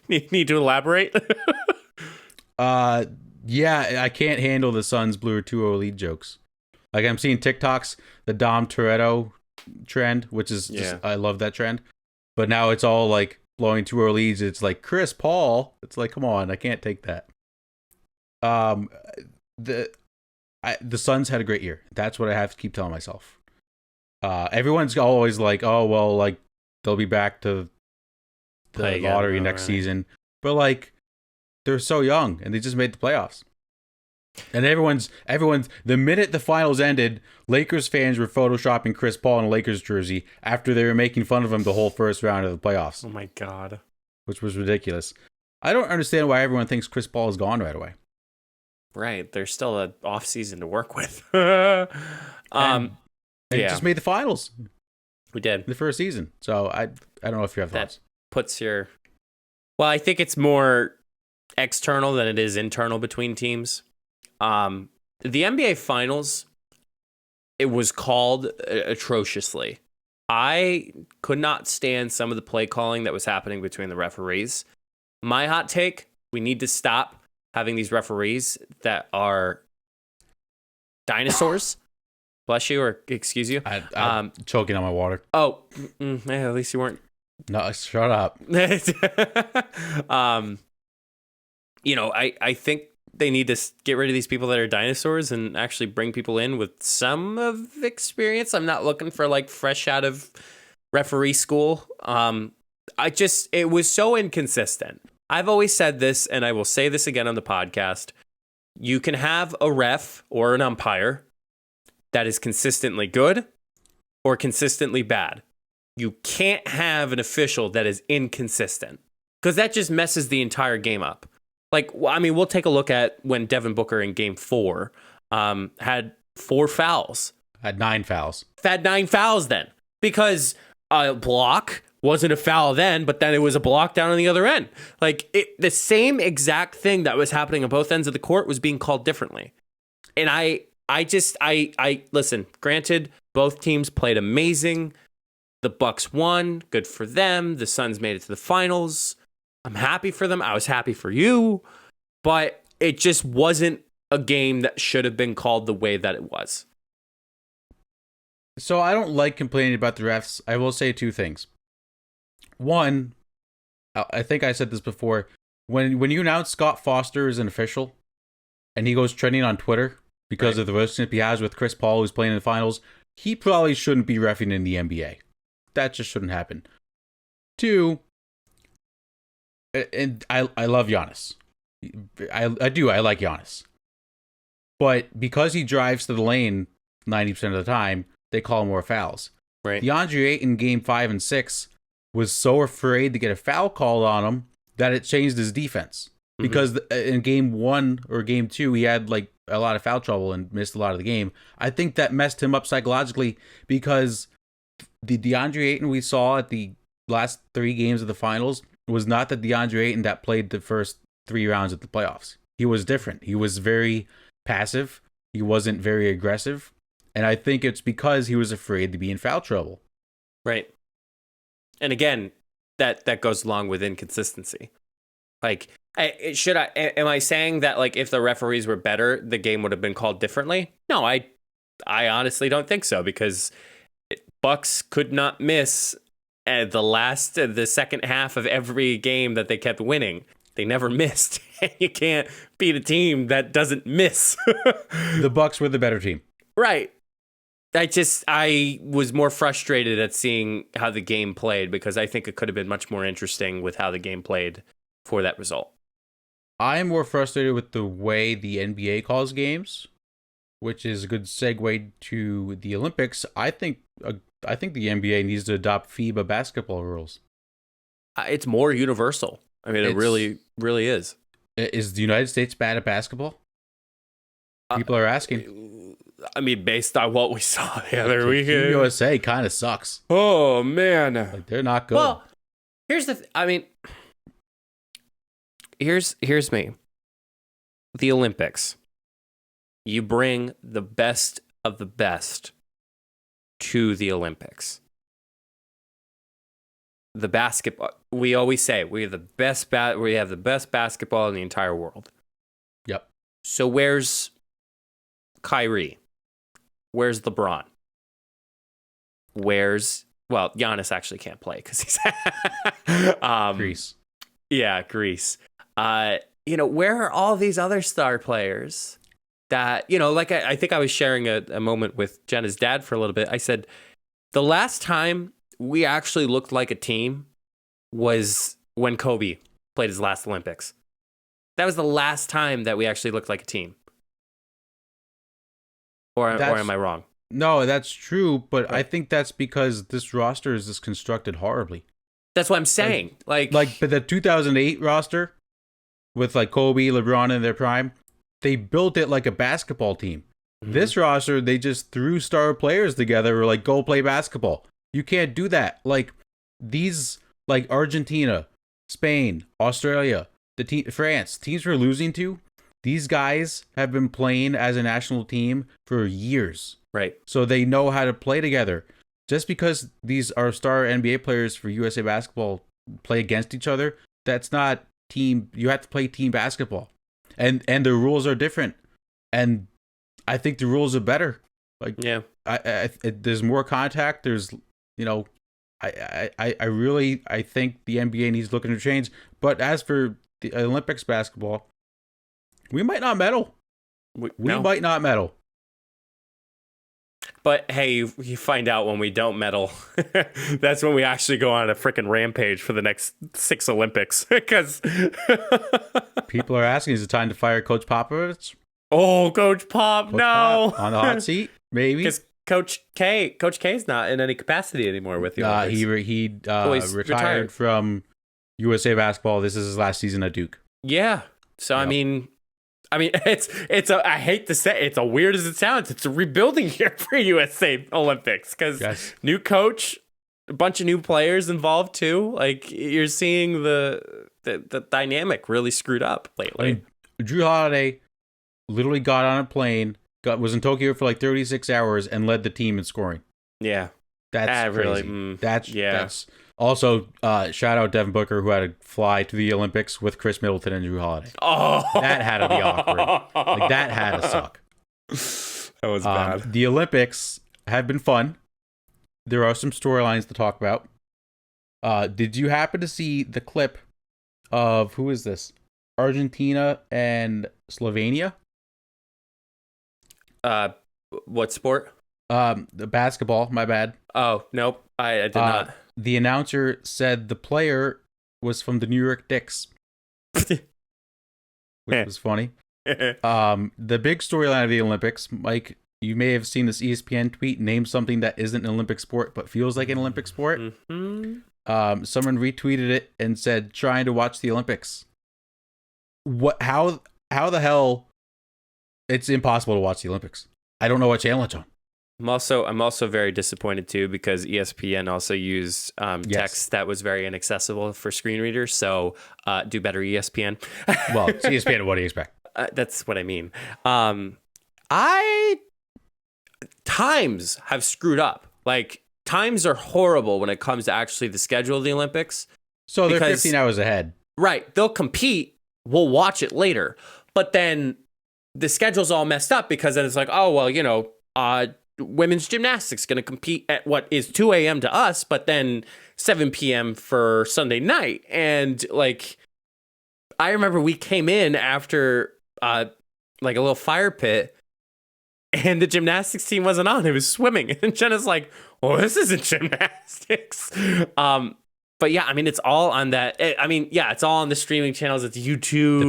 Need to elaborate? Yeah, I can't handle the Suns blew a 2-0 lead jokes. Like, I'm seeing TikToks, the Dom Toretto trend, which is just, I love that trend. But now it's all like blowing 2-0 leads. It's like Chris Paul. It's like, come on, I can't take that. The Suns had a great year. That's what I have to keep telling myself. Everyone's always like, oh, well, like, they'll be back to the lottery next season. But, like, they're so young, and they just made the playoffs. And everyone's the minute the finals ended, Lakers fans were photoshopping Chris Paul in a Lakers jersey after they were making fun of him the whole first round of the playoffs. Oh my God. Which was ridiculous. I don't understand why everyone thinks Chris Paul is gone right away. Right. There's still an off season to work with. And just made the finals. We did. The first season. So I don't know if you have thoughts. Puts your... Well, I think it's more external than it is internal between teams. The NBA Finals, it was called atrociously. I could not stand some of the play calling that was happening between the referees. My hot take, we need to stop having these referees that are dinosaurs. Bless you, or excuse you. I'm choking on my water. Oh, yeah, at least you weren't. No, shut up. I think they need to get rid of these people that are dinosaurs and actually bring people in with some of experience. I'm not looking for like fresh out of referee school. It was so inconsistent. I've always said this, and I will say this again on the podcast. You can have a ref or an umpire that is consistently good or consistently bad. You can't have an official that is inconsistent, because that just messes the entire game up. Like, I mean, we'll take a look at when Devin Booker in Game 4 had 4 fouls. Had 9 fouls. Had 9 fouls then, because a block wasn't a foul then, but then it was a block down on the other end. Like, the same exact thing that was happening on both ends of the court was being called differently. And I listen, granted, both teams played amazing. The Bucks won. Good for them. The Suns made it to the finals. I'm happy for them. I was happy for you. But it just wasn't a game that should have been called the way that it was. So I don't like complaining about the refs. I will say 2 things. One, I think I said this before. When you announce Scott Foster as an official, and he goes trending on Twitter because of the relationship he has with Chris Paul, who's playing in the finals, he probably shouldn't be reffing in the NBA. That just shouldn't happen. 2, and I love Giannis. I do. I like Giannis. But because he drives to the lane 90% of the time, they call more fouls. Right. DeAndre Ayton in Game 5 and 6 was so afraid to get a foul called on him that it changed his defense. Mm-hmm. Because in Game 1 or Game 2, he had like a lot of foul trouble and missed a lot of the game. I think that messed him up psychologically, because the DeAndre Ayton we saw at the last 3 games of the finals was not the DeAndre Ayton that played the first 3 rounds of the playoffs. He was different. He was very passive. He wasn't very aggressive. And I think it's because he was afraid to be in foul trouble. Right. And again, that goes along with inconsistency. Like, am I saying that, like, if the referees were better, the game would have been called differently? No, I honestly don't think so, because Bucks could not miss at the second half of every game that they kept winning. They never missed. You can't beat a team that doesn't miss. The Bucks were the better team. Right. I was more frustrated at seeing how the game played, because I think it could have been much more interesting with how the game played for that result. I'm more frustrated with the way the NBA calls games, which is a good segue to the Olympics. I think the NBA needs to adopt FIBA basketball rules. It's more universal. I mean, it really, really is. Is the United States bad at basketball? People are asking. I mean, based on what we saw the other weekend, USA kind of sucks. Oh man, like, they're not good. Well, here's here's me. The Olympics. You bring the best of the best to the Olympics. The basketball. We always say we have the best basketball in the entire world. Yep. So where's Kyrie? Where's LeBron? Giannis actually can't play because he's Greece. Yeah, Greece. Where are all these other star players that, like I think I was sharing a moment with Jenna's dad for a little bit. I said, the last time we actually looked like a team was when Kobe played his last Olympics. That was the last time that we actually looked like a team. Or am I wrong? No, that's true, but right. I think that's because this roster is just constructed horribly. That's what I'm saying. Like the 2008 roster with like Kobe, LeBron in their prime, they built it like a basketball team. Mm-hmm. This roster, they just threw star players together or like, go play basketball. You can't do that. Like these, like Argentina, Spain, Australia, France, teams we're losing to, These guys have been playing as a national team for years. Right. So they know how to play together. Just because these are star NBA players for USA Basketball play against each other, that's not team. You have to play team basketball. And the rules are different. And I think the rules are better. Like, yeah, there's more contact. There's, I really think the NBA needs looking to change. But as for the Olympics basketball, we might not medal. We might not medal. But hey, you find out when we don't medal. That's when we actually go on a freaking rampage for the next 6 Olympics. Because people are asking, is it time to fire Coach Popovich? Oh, Coach Pop, no. Pop on the hot seat, maybe. Because Coach K's not in any capacity anymore with the Olympics. He retired from USA Basketball. This is his last season at Duke. Yeah. So yep. I mean, it's I hate to say it's weird as it sounds. It's a rebuilding year for USA Olympics because new coach, a bunch of new players involved too. Like you're seeing the dynamic really screwed up lately. I mean, Drew Holiday literally got on a plane, was in Tokyo for like 36 hours, and led the team in scoring. Yeah, that's crazy. Really, that's also, shout out Devin Booker, who had to fly to the Olympics with Chris Middleton and Drew Holiday. Oh, that had to be awkward. Like that had to suck. That was bad. The Olympics have been fun. There are some storylines to talk about. Did you happen to see the clip of who is this? Argentina and Slovenia? What sport? The basketball. My bad. Oh nope, I did not. The announcer said the player was from the New York Knicks, which was funny. The big storyline of the Olympics, Mike, you may have seen this ESPN tweet, name something that isn't an Olympic sport but feels like an Olympic sport. Mm-hmm. Someone retweeted it and said, trying to watch the Olympics. How the hell it's impossible to watch the Olympics? I don't know what channel it's on. I'm also very disappointed too because ESPN also used text that was very inaccessible for screen readers. So do better, ESPN. Well, it's ESPN. What do you expect? That's what I mean. Times have screwed up. Like times are horrible when it comes to actually the schedule of the Olympics. So they're 15 hours ahead. Right. They'll compete. We'll watch it later. But then the schedule's all messed up because then it's like, oh, well, women's gymnastics going to compete at what is 2 a.m. to us, but then 7 p.m. for Sunday night. And like, I remember we came in after like a little fire pit and the gymnastics team wasn't on. It was swimming. And Jenna's like, well, this isn't gymnastics. But yeah, I mean, it's all on that. It's all on the streaming channels. It's YouTube.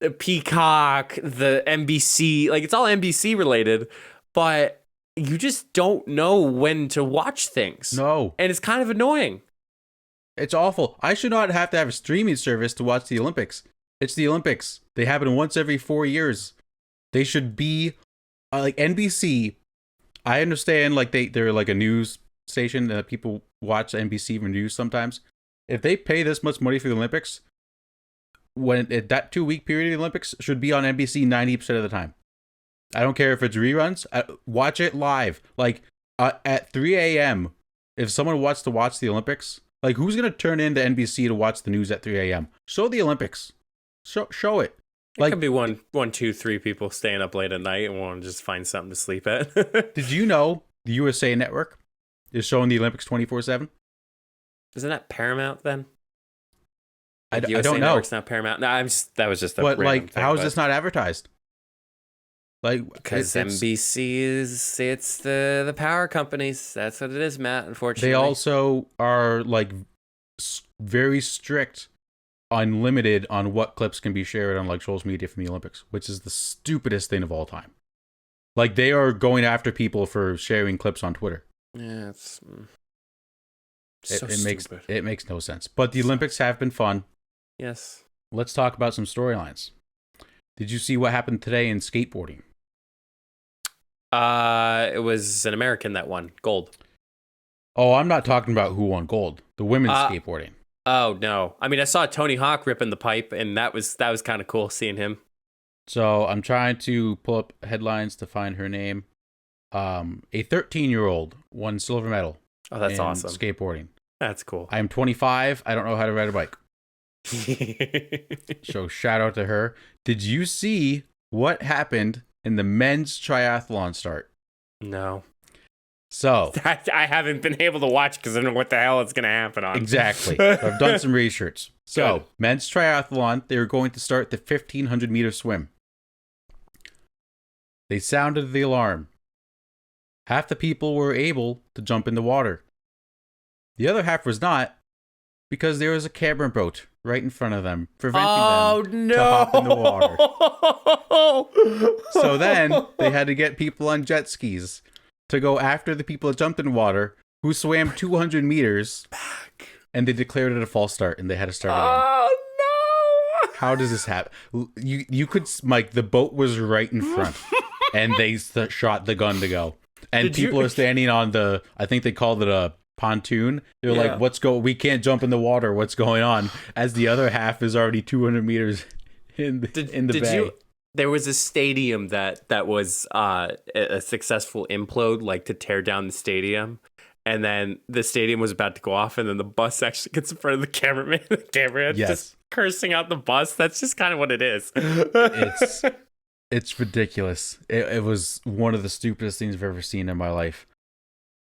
The Peacock, the NBC. Like, it's all NBC related. But you just don't know when to watch things. No. And it's kind of annoying. It's awful. I should not have to have a streaming service to watch the Olympics. It's the Olympics. They happen once every 4 years. They should be like NBC. I understand like they're like a news station that people watch NBC for news sometimes. If they pay this much money for the Olympics, that 2-week period of the Olympics should be on NBC 90% of the time. I don't care if it's reruns. Watch it live. Like at 3 a.m. If someone wants to watch the Olympics, like who's gonna turn into NBC to watch the news at 3 a.m.? Show the Olympics. Show it. Like, it could be one, 2, 3 people staying up late at night and want to just find something to sleep at. Did you know the USA Network is showing the Olympics 24/7? Isn't that Paramount then? I USA don't know. Network's not Paramount. No, that was just a but random like, thing, how is this not advertised? Like, because NBC it's the power companies. That's what it is, Matt. Unfortunately, they also are like very strict, unlimited on what clips can be shared on like social media from the Olympics, which is the stupidest thing of all time. Like they are going after people for sharing clips on Twitter. Yeah, it's so stupid. It makes no sense. But the Olympics have been fun. Yes. Let's talk about some storylines. Did you see what happened today in skateboarding? It was an American that won gold. Oh, I'm not talking about who won gold. The women's skateboarding. Oh no! I mean, I saw Tony Hawk ripping the pipe, and that was kind of cool seeing him. So I'm trying to pull up headlines to find her name. A 13-year-old won silver medal. Oh, that's in awesome. Skateboarding. That's cool. I am 25. I don't know how to ride a bike. So shout out to her. Did you see what happened in the men's triathlon start? No. So I haven't been able to watch because I don't know what the hell is going to happen on. exactly. So I've done some research. So Good. men's triathlon, they were going to start the 1,500 meter swim. They sounded the alarm. Half the people were able to jump in the water. The other half was not, because there was a camera boat right in front of them, preventing them to hop in the water. So then they had to get people on jet skis to go after the people that jumped in water, who swam 200 meters, and they declared it a false start, and they had to start again. Oh no! How does this happen? You could, Mike, the boat was right in front, and they shot the gun to go. And people are standing on the, I think they called it a pontoon. They're like, we can't jump in the water. What's going on? As the other half is already 200 meters in the bay. There was a stadium that was a successful implode, like to tear down the stadium. And then the stadium was about to go off, and then the bus actually gets in front of the cameraman. The cameraman just cursing out the bus. That's just kind of what it is. It's ridiculous. It was one of the stupidest things I've ever seen in my life.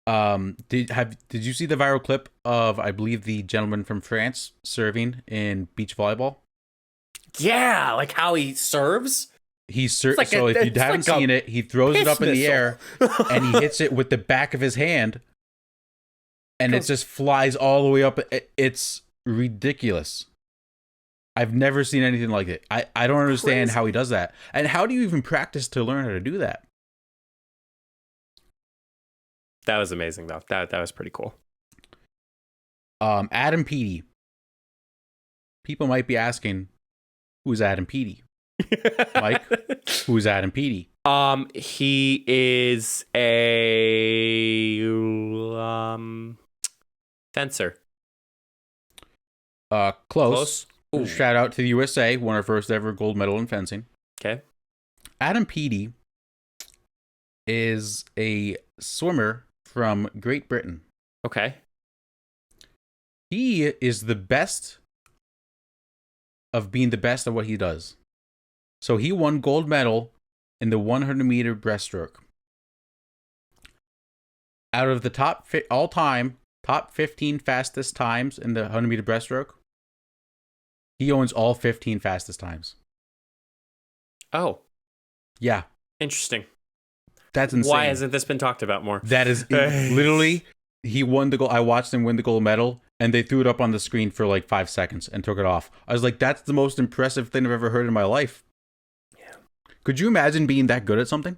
Did you see the viral clip of, I believe, the gentleman from France serving in beach volleyball? Yeah, like how he serves. If you haven't seen it, he throws it up in the air and he hits it with the back of his hand, and it just flies all the way up. It's ridiculous. I've never seen anything like it. I don't understand how he does that. And how do you even practice to learn how to do that? That was amazing, though. That was pretty cool. Adam Peaty. People might be asking, who's Adam Peaty? Mike, who's Adam Peaty? He is a fencer. Close. Shout out to the USA, won our first ever gold medal in fencing. Okay. Adam Peaty is a swimmer from Great Britain. Okay. He is the best of being the best at what he does. So he won gold medal in the 100-meter breaststroke. Out of the all-time top 15 fastest times in the 100-meter breaststroke, he owns all 15 fastest times. Oh. Yeah. Interesting. That's insane. Why hasn't this been talked about more? That is literally, he won the gold. I watched him win the gold medal, and they threw it up on the screen for like 5 seconds and took it off. I was like, that's the most impressive thing I've ever heard in my life. Yeah. Could you imagine being that good at something?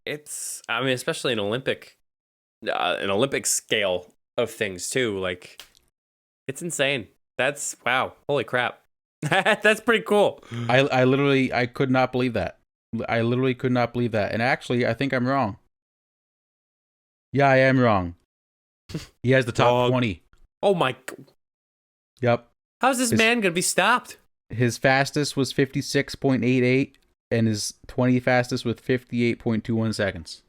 Especially an Olympic scale of things too. Like, it's insane. Wow. Holy crap. That's pretty cool. I could not believe that. I literally could not believe that. And actually, I think I'm wrong. Yeah, I am wrong. He has the top 20. Oh my. Yep. How's this man going to be stopped? His fastest was 56.88 and his 20 fastest with 58.21 seconds.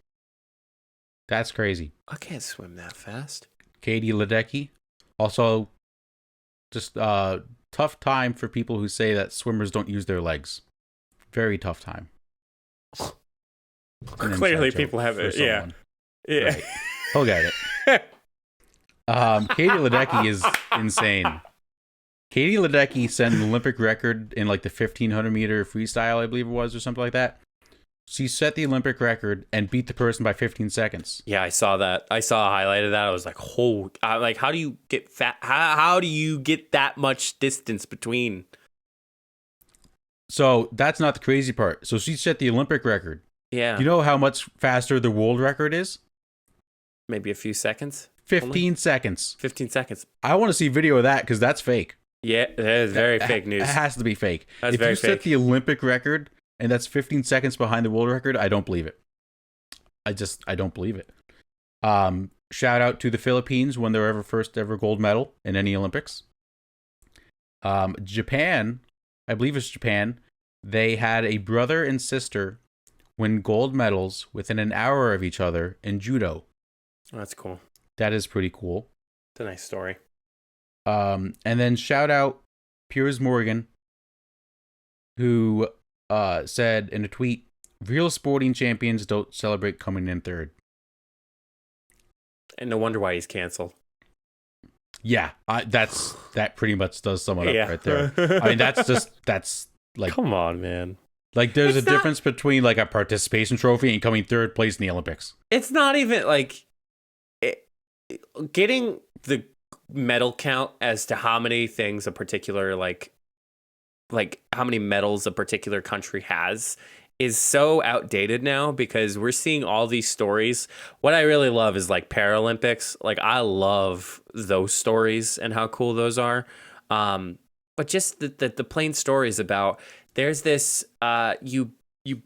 That's crazy. I can't swim that fast. Katie Ledecky. Also, just tough time for people who say that swimmers don't use their legs. Very tough time. Clearly, people have it. Yeah. Yeah. Right. He'll get it. Katie Ledecky is insane. Katie Ledecky set an Olympic record in like the 1,500 meter freestyle, I believe it was, or something like that. She set the Olympic record and beat the person by 15 seconds. Yeah, I saw that. I saw a highlight of that. I was like, how do you get fat? How do you get that much distance between? So that's not the crazy part. So she set the Olympic record. Yeah. You know how much faster the world record is? Maybe a few seconds. 15 seconds. 15 seconds. I want to see video of that because that's fake. Yeah, that is very fake news. It has to be fake. That's if very you fake. set the Olympic record and that's 15 seconds behind the world record, I don't believe it. I don't believe it. Shout out to the Philippines, won their first ever gold medal in any Olympics. Japan I believe it's Japan. They had a brother and sister win gold medals within an hour of each other in judo. Oh, that's cool. That is pretty cool. It's a nice story. And then shout out Piers Morgan, who said in a tweet, "Real sporting champions don't celebrate coming in third." And no wonder why he's canceled. Yeah, that pretty much does sum it up right there. I mean, that's like, come on, man. Like, there's a difference between like a participation trophy and coming third place in the Olympics. It's not even like getting the medal count as to how many things a particular like how many medals a particular country has is so outdated now, because we're seeing all these stories. What I really love is like Paralympics. Like, I love those stories and how cool those are. But just the plain stories about, there's this you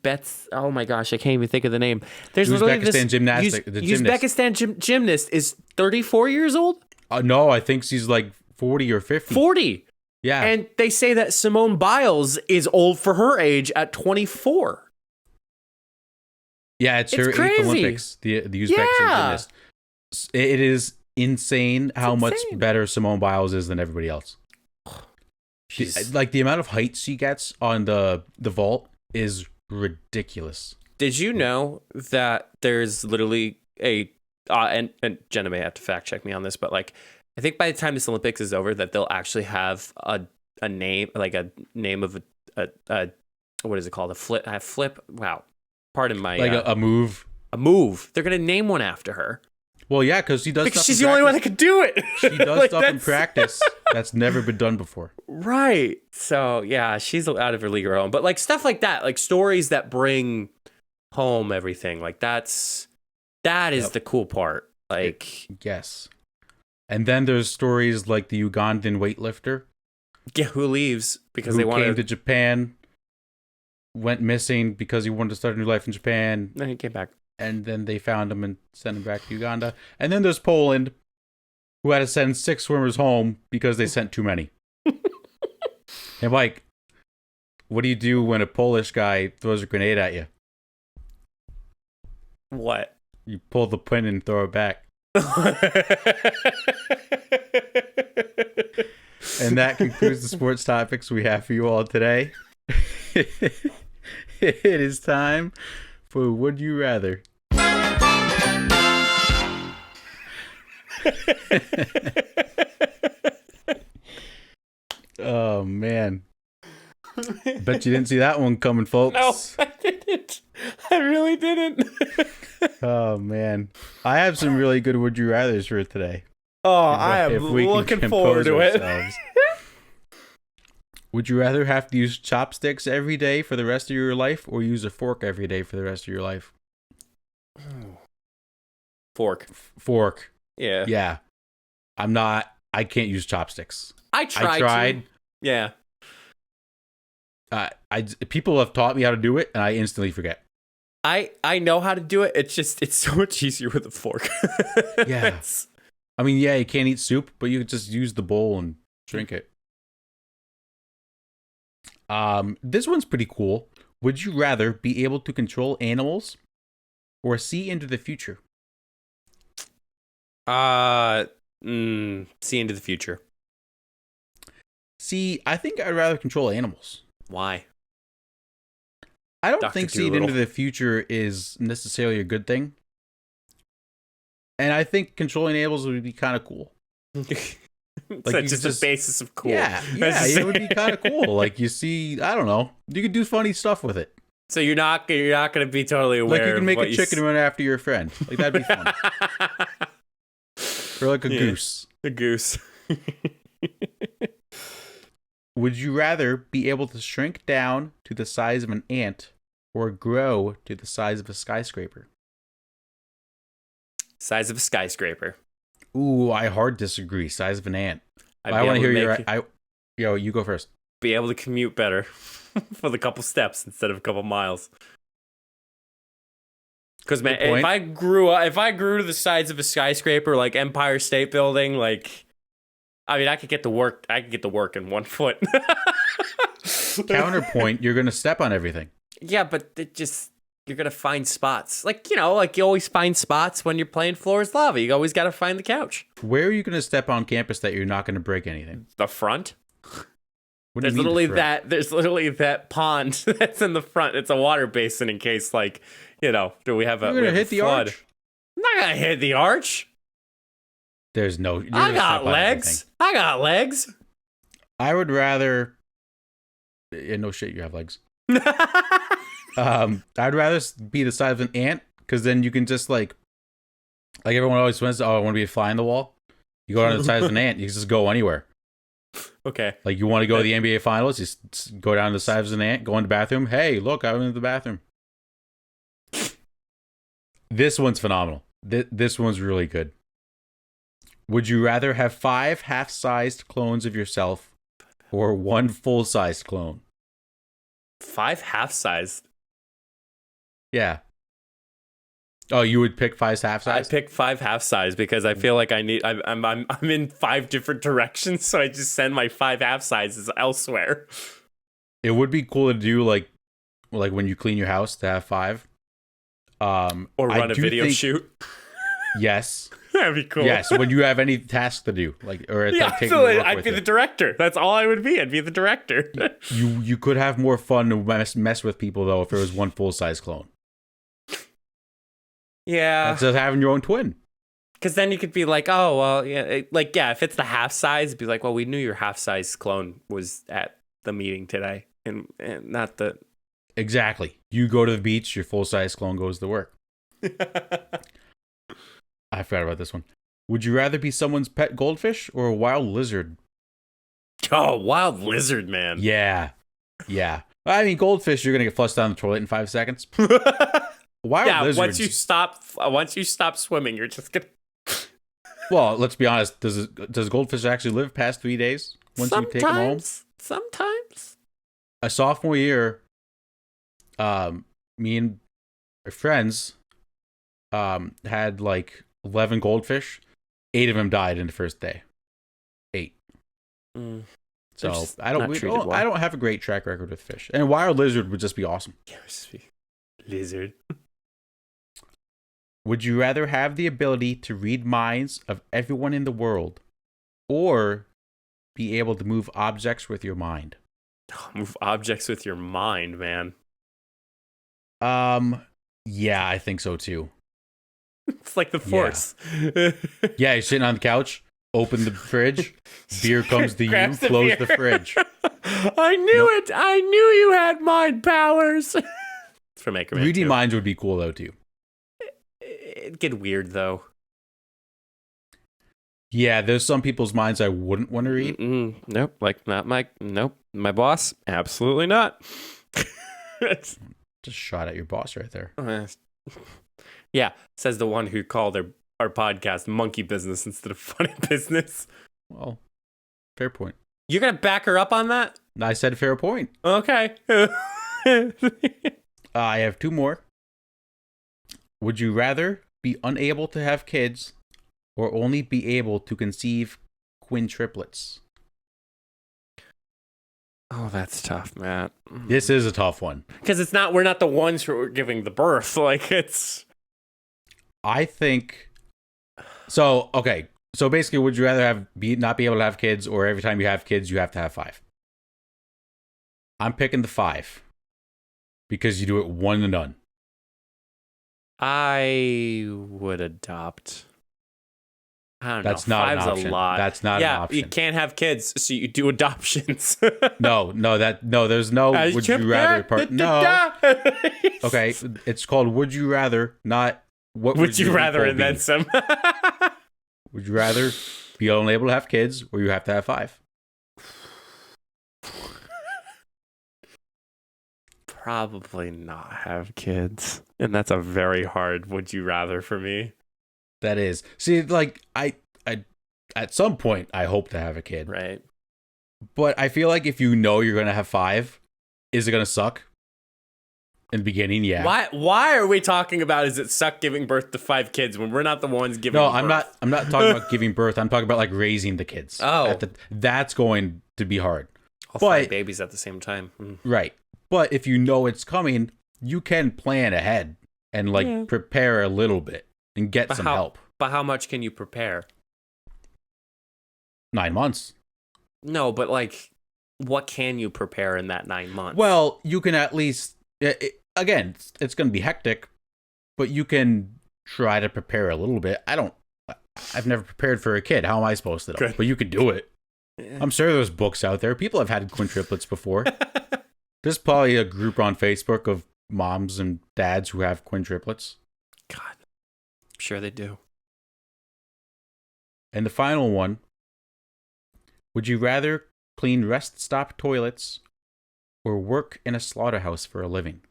bet, oh my gosh, I can't even think of the name. There's literally this Uzbekistan gymnast is 34 years old. No, I think she's like 40 or 50. 40. Yeah. And they say that Simone Biles is old for her age at 24. Yeah, it's her crazy. 8th Olympics, the Uzbekistan gymnast. It is insane how much better Simone Biles is than everybody else. Like, the amount of height she gets on the vault is ridiculous. Did you know that there's literally and Jenna may have to fact check me on this, but like, I think by the time this Olympics is over, that they'll actually have a name, like a name of a what is it called? A flip. Wow. Pardon my like a move. A move. They're gonna name one after her. Well, yeah, because she does. Because she's the only one that can do it. She does like, stuff in practice that's never been done before. Right. So yeah, she's out of her league of her own. But like stuff like that, like stories that bring home everything, like that is the cool part. Like, yes. And then there's stories like the Ugandan weightlifter. Yeah, who leaves because they wanted came to Japan, went missing because he wanted to start a new life in Japan. Then he came back. And then they found him and sent him back to Uganda. And then there's Poland, who had to send 6 swimmers home because they sent too many. And like, what do you do when a Polish guy throws a grenade at you? What? You pull the pin and throw it back. And that concludes the sports topics we have for you all today. It is time for Would You Rather. Oh, man. Bet you didn't see that one coming, folks. No, I didn't. I really didn't. Oh, man. I have some really good Would You Rathers for today. Oh, I am looking forward to it. Would you rather have to use chopsticks every day for the rest of your life, or use a fork every day for the rest of your life? Fork. Yeah. Yeah. I can't use chopsticks. I tried. Yeah. People have taught me how to do it, and I instantly forget. I know how to do it. It's so much easier with a fork. Yeah. I mean, yeah, you can't eat soup, but you can just use the bowl and drink it. This one's pretty cool. Would you rather be able to control animals or see into the future? See into the future. See, I think I'd rather control animals. Why? I don't think seeing into the future is necessarily a good thing. And I think controlling animals would be kind of cool. Like, just the basis of cool. Yeah, it would be kind of cool. Like, you see, I don't know, you could do funny stuff with it. So you're not going to be totally aware. Like, you can make a chicken run after your friend. Like, that'd be fun. Or like a goose. A goose. Would you rather be able to shrink down to the size of an ant or grow to the size of a skyscraper? Size of a skyscraper. Ooh, I hard disagree. Size of an ant. I want to hear your... you go first. Be able to commute better for the couple steps instead of a couple miles. Because, man, if I grew to the size of a skyscraper, like Empire State Building, like, I mean, I could get to work in 1 foot. Counterpoint, you're going to step on everything. Yeah, but you're going to find spots. Like, you always find spots when you're playing Floor is Lava. You always got to find the couch. Where are you going to step on campus that you're not going to break anything? The front. What do There's you mean literally the front? there's literally that pond that's in the front. It's a water basin in case, like, do we have a, You're we going have to a hit the flood. arch? I'm not going to hit the arch. There's no... you're I gonna got step on legs. everything. I got legs. I would rather... Yeah, no shit, you have legs. I'd rather be the size of an ant, because then you can just, like everyone always says, I want to be a fly on the wall. You go down to the size of an ant, you can just go anywhere. Okay. Like, you want to go to the NBA Finals, you go down to the size of an ant, go in the bathroom. Hey, look, I'm in the bathroom. This one's phenomenal. This one's really good. Would you rather have 5 half-sized clones of yourself or 1 full-sized clone? 5 half-sized. Yeah. Oh, you would pick 5 I half-sized? pick 5 half-size because I feel like I'm in 5 different directions, so I just send my 5 half-sizes elsewhere. It would be cool to do like when you clean your house to have 5. Or run a video shoot. Yes. That'd be cool. Yes, when you have any task to do, I'd be the director. That's all I would be. I'd be the director. You could have more fun to mess with people though if it was 1 full-size clone. Yeah. That's just having your own twin. Because then you could be like, oh, well, yeah, if it's the half size, it'd be like, well, we knew your half size clone was at the meeting today, and not the. Exactly. You go to the beach, your full-size clone goes to work. I forgot about this one. Would you rather be someone's pet goldfish or a wild lizard? Oh, wild lizard, man. Yeah. I mean, goldfish, you're gonna get flushed down the toilet in 5 seconds. Wild lizards. Once you stop swimming, you're just gonna. Well, let's be honest. Does goldfish actually live past 3 days once you take them home? Sometimes. A sophomore year, me and my friends had like 11 goldfish. 8 of them died in the first day. 8. So I don't have a great track record with fish. And wild lizard would just be awesome. Yeah, lizard. Would you rather have the ability to read minds of everyone in the world or be able to move objects with your mind? Move objects with your mind, man. Yeah, I think so too. It's like the Force. Yeah, you're sitting on the couch, open the fridge, beer comes to you, close the fridge. I knew it. I knew you had mind powers. It's from Anchorman. Reading minds would be cool though too. It'd get weird though. Yeah, there's some people's minds I wouldn't want to read. Nope, my boss, absolutely not. Just shot at your boss right there. Yeah, says the one who called our podcast Monkey Business instead of Funny Business. Well, fair point. You're gonna back her up on that? I said fair point. Okay. I have 2 more. Would you rather be unable to have kids or only be able to conceive quintuplets? Oh, that's tough, Matt. This is a tough one. Because we're not the ones who are giving the birth. Like, it's... I think... So, okay. So basically, would you rather not be able to have kids, or every time you have kids, you have to have 5? I'm picking the 5. Because you do it one and done. I would adopt. I don't That's know. not 5's an option. a lot. That's not an option. Yeah, you can't have kids, so you do adoptions. No, there's no would you rather part. No. Okay, it's called Would You Rather, not what would you rather, and then some. Would you rather be unable to have kids, or you have to have 5? Probably not have kids. And that's a very hard would you rather for me. That is. See, like, I at some point, I hope to have a kid. Right. But I feel like if you know you're going to have 5, is it going to suck? In the beginning, yeah. Why are we talking about is it suck giving birth to 5 kids when we're not the ones giving birth? I'm not talking about giving birth. I'm talking about, like, raising the kids. Oh. That's going to be hard. All five babies at the same time. Mm. Right. But if you know it's coming, you can plan ahead and prepare a little bit and get some help. But how much can you prepare? 9 months. No, but what can you prepare in that 9 months? Well, you can at least, again, it's going to be hectic, but you can try to prepare a little bit. I've never prepared for a kid. How am I supposed to know? Good. But you could do it. Yeah. I'm sure there's books out there. People have had quintuplets before. There's probably a group on Facebook of moms and dads who have quintuplets. God, I'm sure they do. And the final one, would you rather clean rest stop toilets or work in a slaughterhouse for a living?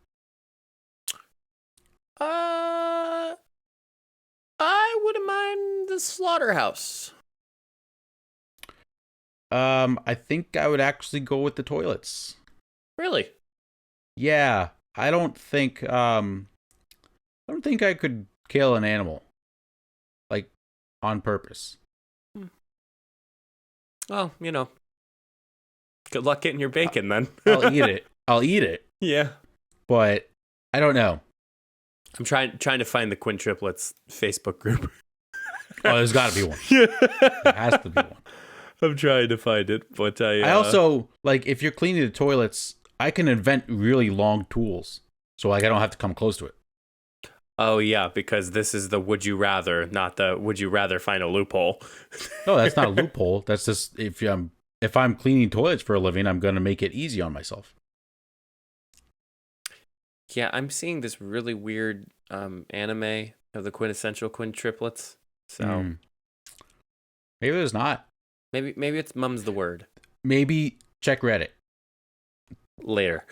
I wouldn't mind the slaughterhouse. I think I would actually go with the toilets. Really? Yeah, I don't think I could kill an animal on purpose. Well, good luck getting your bacon then. I'll eat it. Yeah. But I don't know. I'm trying to find the quintuplets Facebook group. Oh, there's got to be one. There has to be one. I'm trying to find it, but I also if you're cleaning the toilets, I can invent really long tools, so I don't have to come close to it. Oh yeah, because this is the would you rather, not the would you rather find a loophole. No, that's not a loophole. That's just if I'm cleaning toilets for a living, I'm going to make it easy on myself. Yeah, I'm seeing this really weird anime of the quintessential quintuplets. So maybe there's not. Maybe it's mum's the word. Maybe check Reddit later.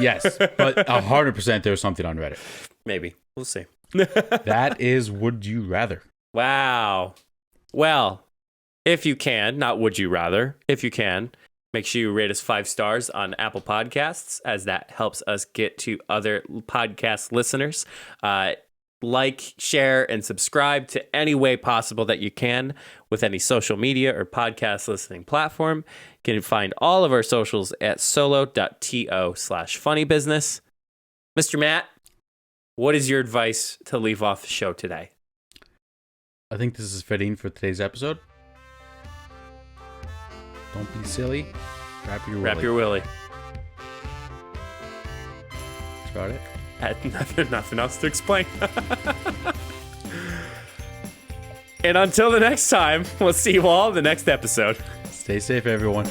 Yes, but 100% there's something on Reddit. Maybe we'll see. That is would you rather. Wow. Well, if you can, not would you rather, if you can, make sure you rate us 5 stars on Apple Podcasts, as that helps us get to other podcast listeners. Like, share, and subscribe to any way possible that you can with any social media or podcast listening platform. You can find all of our socials at solo.to/funnybusiness. Mr. Matt, what is your advice to leave off the show today? I think this is fitting for today's episode. Don't be silly. Wrap your willy. Wrap your willy. That's about it. Had nothing else to explain. And until the next time, we'll see you all in the next episode. Stay safe, everyone.